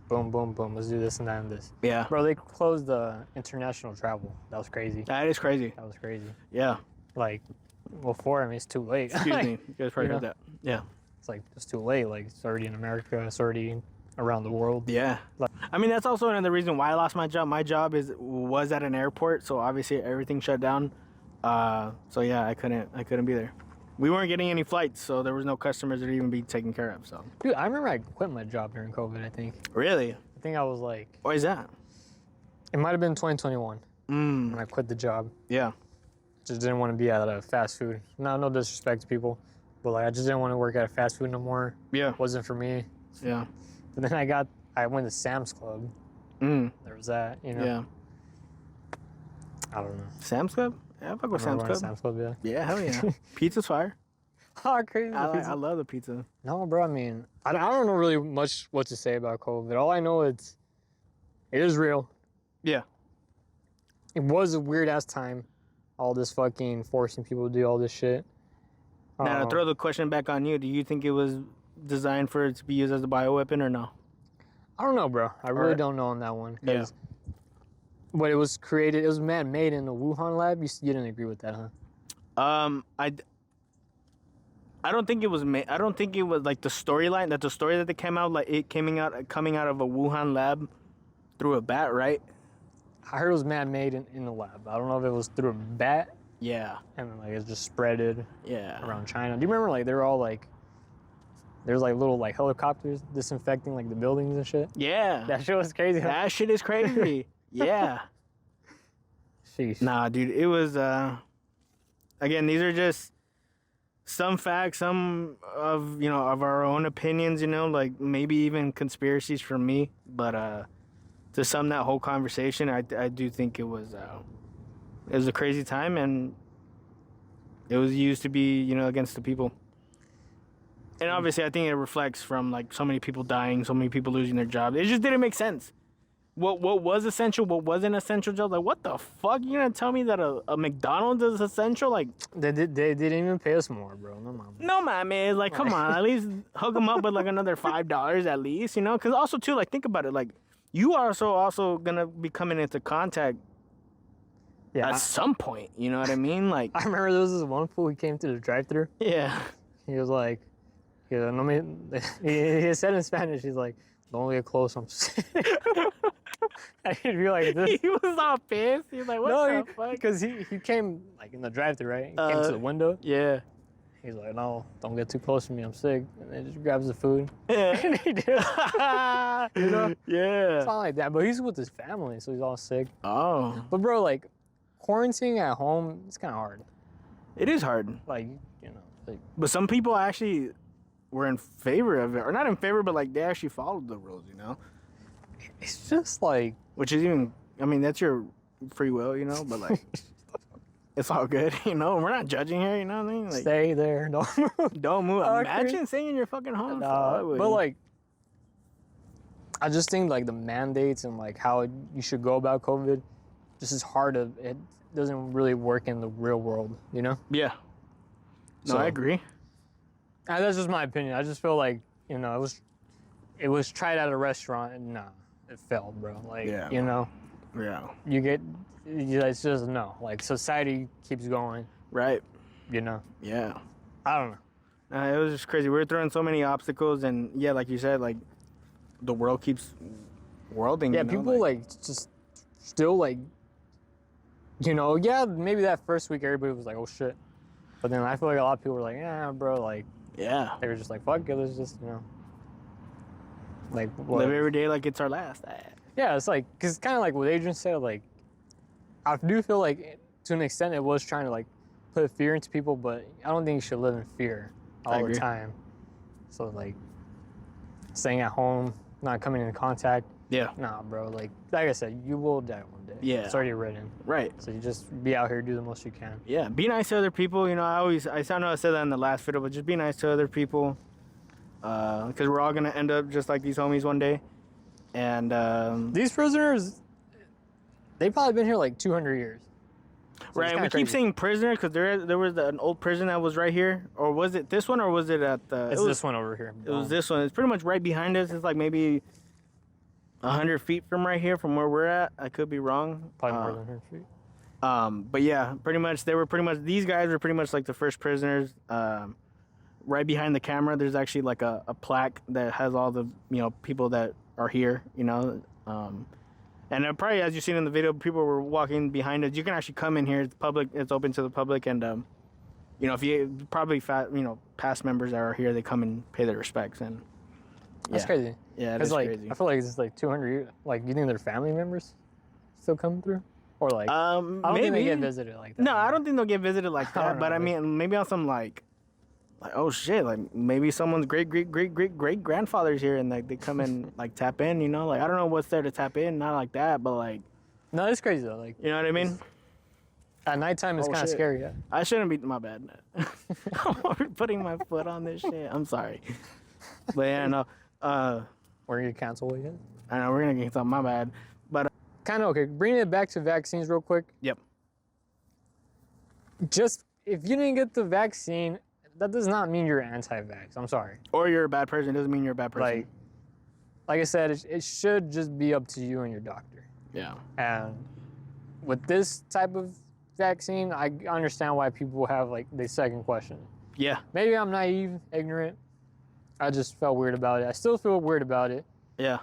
Boom, boom, boom. Let's do this and that and this. Yeah. Bro, they closed the international travel. That was crazy. That is crazy. That was crazy. Yeah. Like, before, I mean, it's too late. Excuse me. You guys probably You heard know? that. Yeah. It's like, it's too late. Like, it's already in America. It's already around the world. Yeah. I mean, that's also another reason why I lost my job. My job was at an airport, so obviously everything shut down. So yeah, I couldn't be there. We weren't getting any flights, so there was no customers to even be taken care of. So Dude, I remember I quit my job during COVID, I think. really, I think I was like, why is that? it might have been 2021 when I quit the job. Yeah. Just didn't want to be at a fast food. No disrespect to people, but like I just didn't want to work at a fast food no more. Yeah. Wasn't for me. Yeah. But then I went to Sam's Club. Mm. There was that, you know. Yeah. I don't know. Sam's Club. Yeah, I fuck with Sam's Remember Club. Sam's Club, yeah. Yeah, hell yeah. Pizza's fire. Oh, crazy. the I pizza. love the pizza. No, bro. I mean, I don't know really much what to say about COVID. All I know is it is real. Yeah. It was a weird ass time. All this fucking forcing people to do all this shit. Now to throw the question back on you, do you think it was designed for it to be used as a bioweapon or no? I don't know, bro. I really Alright. don't know on that one. Yeah. 'Cause But it was created. It was man-made in the Wuhan lab. You didn't agree with that, huh? I don't think it was I don't think it was like the storyline that they came out like it coming out of a Wuhan lab through a bat, right? I heard it was man-made in the lab. I don't know if it was through a bat Yeah. and then like it's just spreaded Yeah. around China. Do you remember like they were all like there's like little like helicopters disinfecting like the buildings and shit? Yeah. That shit was crazy. Huh? That shit is crazy. Yeah. Sheesh. Nah, dude, it was again, these are just some facts, some of our own opinions, like maybe even conspiracies from me, but to sum that whole conversation, I do think it was a crazy time, and it was used to be, against the people. And obviously I think it reflects from like so many people dying, so many people losing their jobs. It just didn't make sense. What was essential, what wasn't essential jobs? Like, what the fuck? You gonna tell me that a McDonald's is essential? Like, They didn't even pay us more, bro. No, mama. no, man. Like, come on. At least hook them up with like another $5 at least, Because also too, like, think about it. Like, you are also gonna be coming into contact Yeah. at some point. You know what I mean? Like, I remember there was this one fool who came to the drive-thru. yeah. He was like, no me. He said in Spanish, he's like, don't get close, I'm sick. And he'd be like this. He was all pissed. He was like, what the fuck? Because he came like in the drive-thru, right? He came to the window. Yeah. He's like, no, don't get too close to me, I'm sick. And then just grabs the food. Yeah. And he did. You know? Yeah. It's not like that, but he's with his family, so he's all sick. Oh. But bro, like, quarantining at home, it's kind of hard. It is hard. Like, like, But some people actually were in favor of it. Or not in favor, but like they actually followed the rules, it's just like, Which is even, I mean, that's your free will, but like, it's all good, We're not judging here, you know what I mean? Like, stay there, don't move. don't move. Okay. Imagine staying in your fucking home. Fuck, But like, I just think like the mandates and like how you should go about COVID, just is hard to, it doesn't really work in the real world, Yeah. No, So- I agree. That's just my opinion. I just feel like, you know, it was tried at a restaurant and nah, it failed, bro. Like, Yeah. you know, Yeah. it's just no. Like, society keeps going, Right. you know. Yeah. I don't know. It was just crazy. We were throwing so many obstacles, and yeah, like you said, like the world keeps worlding. Yeah, you know? people like just still like, you know, yeah, maybe that first week everybody was like, oh shit. But then I feel like a lot of people were like, yeah, bro, like, yeah, they were just like, fuck it, let's just, you know, like, what? live every day like it's our last. Yeah, it's like, because kind of like what Adrian said, like, I do feel like to an extent it was trying to like put fear into people, but I don't think you should live in fear I all the agree. time. So like, staying at home, not coming into contact, Yeah, nah, bro. Like I said, you will die one day. Yeah. It's already written. right. So you just be out here, do the most you can. Yeah, be nice to other people. You know, I know I said that in the last video, but just be nice to other people, because we're all gonna end up just like these homies one day. And These prisoners, they've probably been here like 200 years. So it's right, kinda we keep crazy. saying prisoner because there was an old prison that was right here, or was it this one, or was it at the? It's it was, this one over here. It was this one. It's pretty much right behind us. It's like maybe 100 feet from right here, from where we're at. I could be wrong. Probably more than 100 feet. But yeah, pretty much these guys were pretty much like the first prisoners. Right behind the camera, there's actually like a plaque that has all the people that are here. And probably as you've seen in the video, people were walking behind us. You can actually come in here. It's public. It's open to the public, and if you probably past members that are here, they come and pay their respects. And That's yeah. crazy. Yeah, It's it's like crazy. I feel like it's like 200 years. Like, you think their family members still come through, or like I don't think they get visited like that. No, I don't think they'll get visited like I that. don't But know, I mean, maybe on some like oh shit, like maybe someone's great grandfather's here, and like they come and like tap in. Like I don't know what's there to tap in, not like that, but like No, it's crazy though. Like you know what I mean. at nighttime, it's Oh, kind of shit. scary. Yeah. I shouldn't be. My bad. I'm putting my foot on this shit. I'm sorry. But yeah, no. We're gonna get canceled again. I know we're gonna get something. My bad. But Kind of okay. Bringing it back to vaccines real quick. yep. Just if you didn't get the vaccine, that does not mean you're anti-vax. I'm sorry. Or you're a bad person. It doesn't mean you're a bad person. Like I said, it should just be up to you and your doctor. yeah. And with this type of vaccine, I understand why people have like the second question. Yeah. Maybe I'm naive, ignorant. I just felt weird about it. I still feel weird about it. Yeah.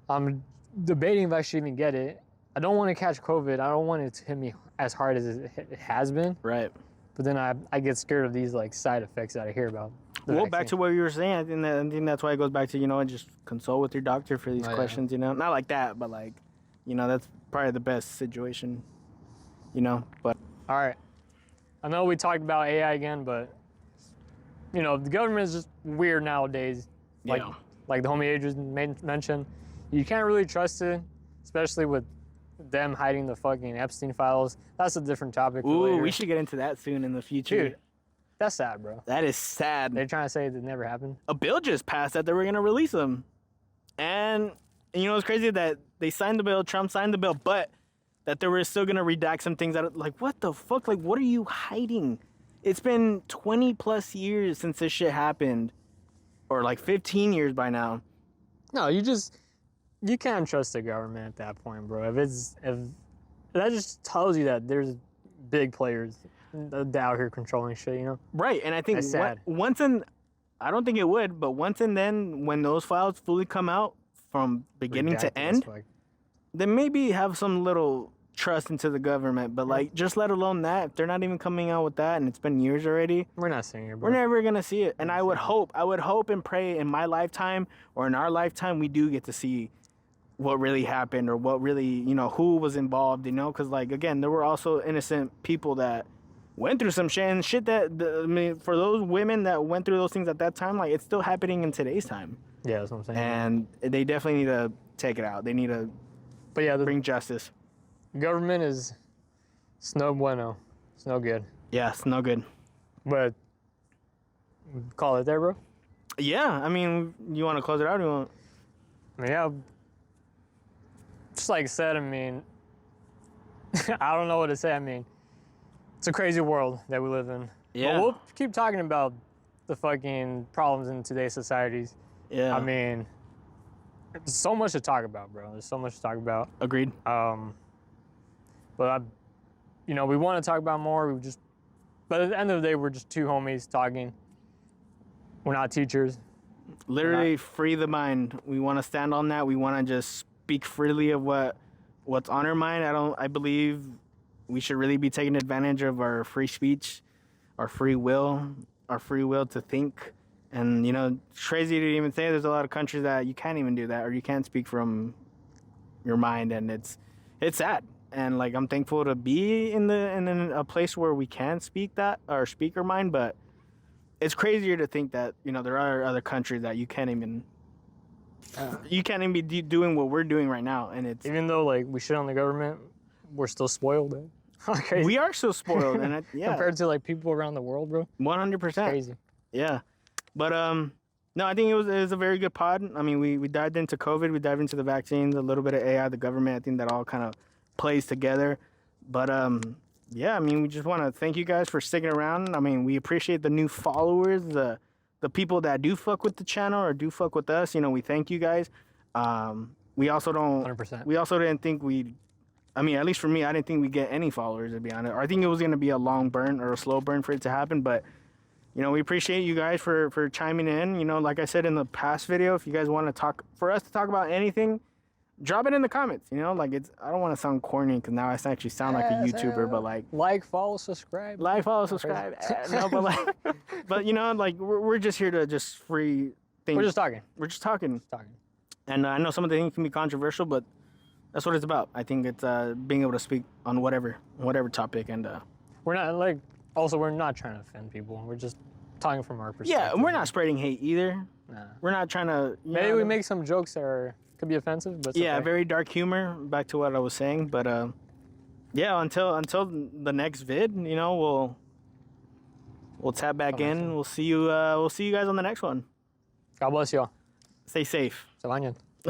I'm debating if I should even get it. I don't want to catch COVID. I don't want it to hit me as hard as it has been. Right. But then I get scared of these like side effects that I hear about. the Well, back vaccine. to what you were saying. I think that's why it goes back to just consult with your doctor for these Oh, yeah. questions. Not like that, but like, that's probably the best situation. But All right. I know we talked about AI again, but the government is just weird nowadays. Like Yeah. like the homie Adrian mentioned, you can't really trust it, especially with them hiding the fucking Epstein files. That's a different topic. For ooh, later. we should get into that soon in the future. Dude, that's sad, bro. That is sad. They're trying to say it never happened. A bill just passed that they were gonna release them, and it's crazy that they signed the bill. Trump signed the bill, but that they were still gonna redact some things that like what the fuck? Like what are you hiding? It's been 20 plus years since this shit happened, or like 15 years by now. No, you can't trust the government at that point, bro. If that just tells you that there's big players out here controlling shit, Right, and I think That's sad. I don't think it would, but once and then when those files fully come out from beginning to Redacted as end, fuck. then maybe have some little trust into the government. But like, just let alone that, if they're not even coming out with that, and it's been years already, We're not seeing it, bro. we're never gonna see it. And I would hope and pray in my lifetime or in our lifetime, we do get to see what really happened or what really, who was involved, because like again, there were also innocent people that went through some shit and shit that for those women that went through those things at that time, like it's still happening in today's time, Yeah, that's what I'm saying. and they definitely need to take it out. They need to But yeah, the bring justice. government is it's no bueno. It's no good. Yeah, it's no good. But call it there, bro. Yeah, I mean, you want to close it out? Or you want? I mean, yeah. Just like I said, I mean, I don't know what to say. I mean, it's a crazy world that we live in. Yeah. But we'll keep talking about the fucking problems in today's societies. Yeah. I mean, there's so much to talk about, bro. There's so much to talk about. Agreed. But we want to talk about more. But at the end of the day, we're just two homies talking. We're not teachers. Literally free the mind. We want to stand on that. We want to just speak freely of what's on our mind. I believe we should really be taking advantage of our free speech, our free will to think. And it's crazy to even say there's a lot of countries that you can't even do that, or you can't speak from your mind, and it's sad. And like, I'm thankful to be in a place where we can speak that or speak our mind, but it's crazier to think that there are other countries that you can't even be doing what we're doing right now, and it's Even though like we shit on the government, we're still spoiled. Crazy. we are so spoiled, and Compared to like people around the world, bro. 100%. Crazy. Yeah, but no, I think it was a very good pod. I mean, we dived into COVID, we dived into the vaccines, a little bit of AI, the government. I think that all kind of plays together. But yeah, I mean, we just want to thank you guys for sticking around. I mean, we appreciate the new followers, the people that do fuck with the channel or do fuck with us. We thank you guys. We also don't. 100%. We also didn't think I mean, at least for me, I didn't think we'd get any followers, to be honest. I think it was going to be a long burn or a slow burn for it to happen. But, we appreciate you guys for chiming in. Like I said in the past video, if you guys want to talk about anything, drop it in the comments. I don't want to sound corny because now I actually sound like a YouTuber, but like, follow, subscribe. follow, subscribe. No, but we're just here to just free things. We're just talking. We're just talking. Talking. And I know some of the things can be controversial, but that's what it's about. I think it's being able to speak on whatever topic, and We're not we're not trying to offend people. We're just talking from our perspective. yeah, and we're not spreading hate either. Nah. We're not trying to. Maybe we make some jokes that could be offensive, but it's Yeah, okay. very dark humor. Back to what I was saying, but yeah, until the next vid, we'll tap back in. We'll see you. We'll see you guys on the next one. God bless y'all. Stay safe. Se bañen.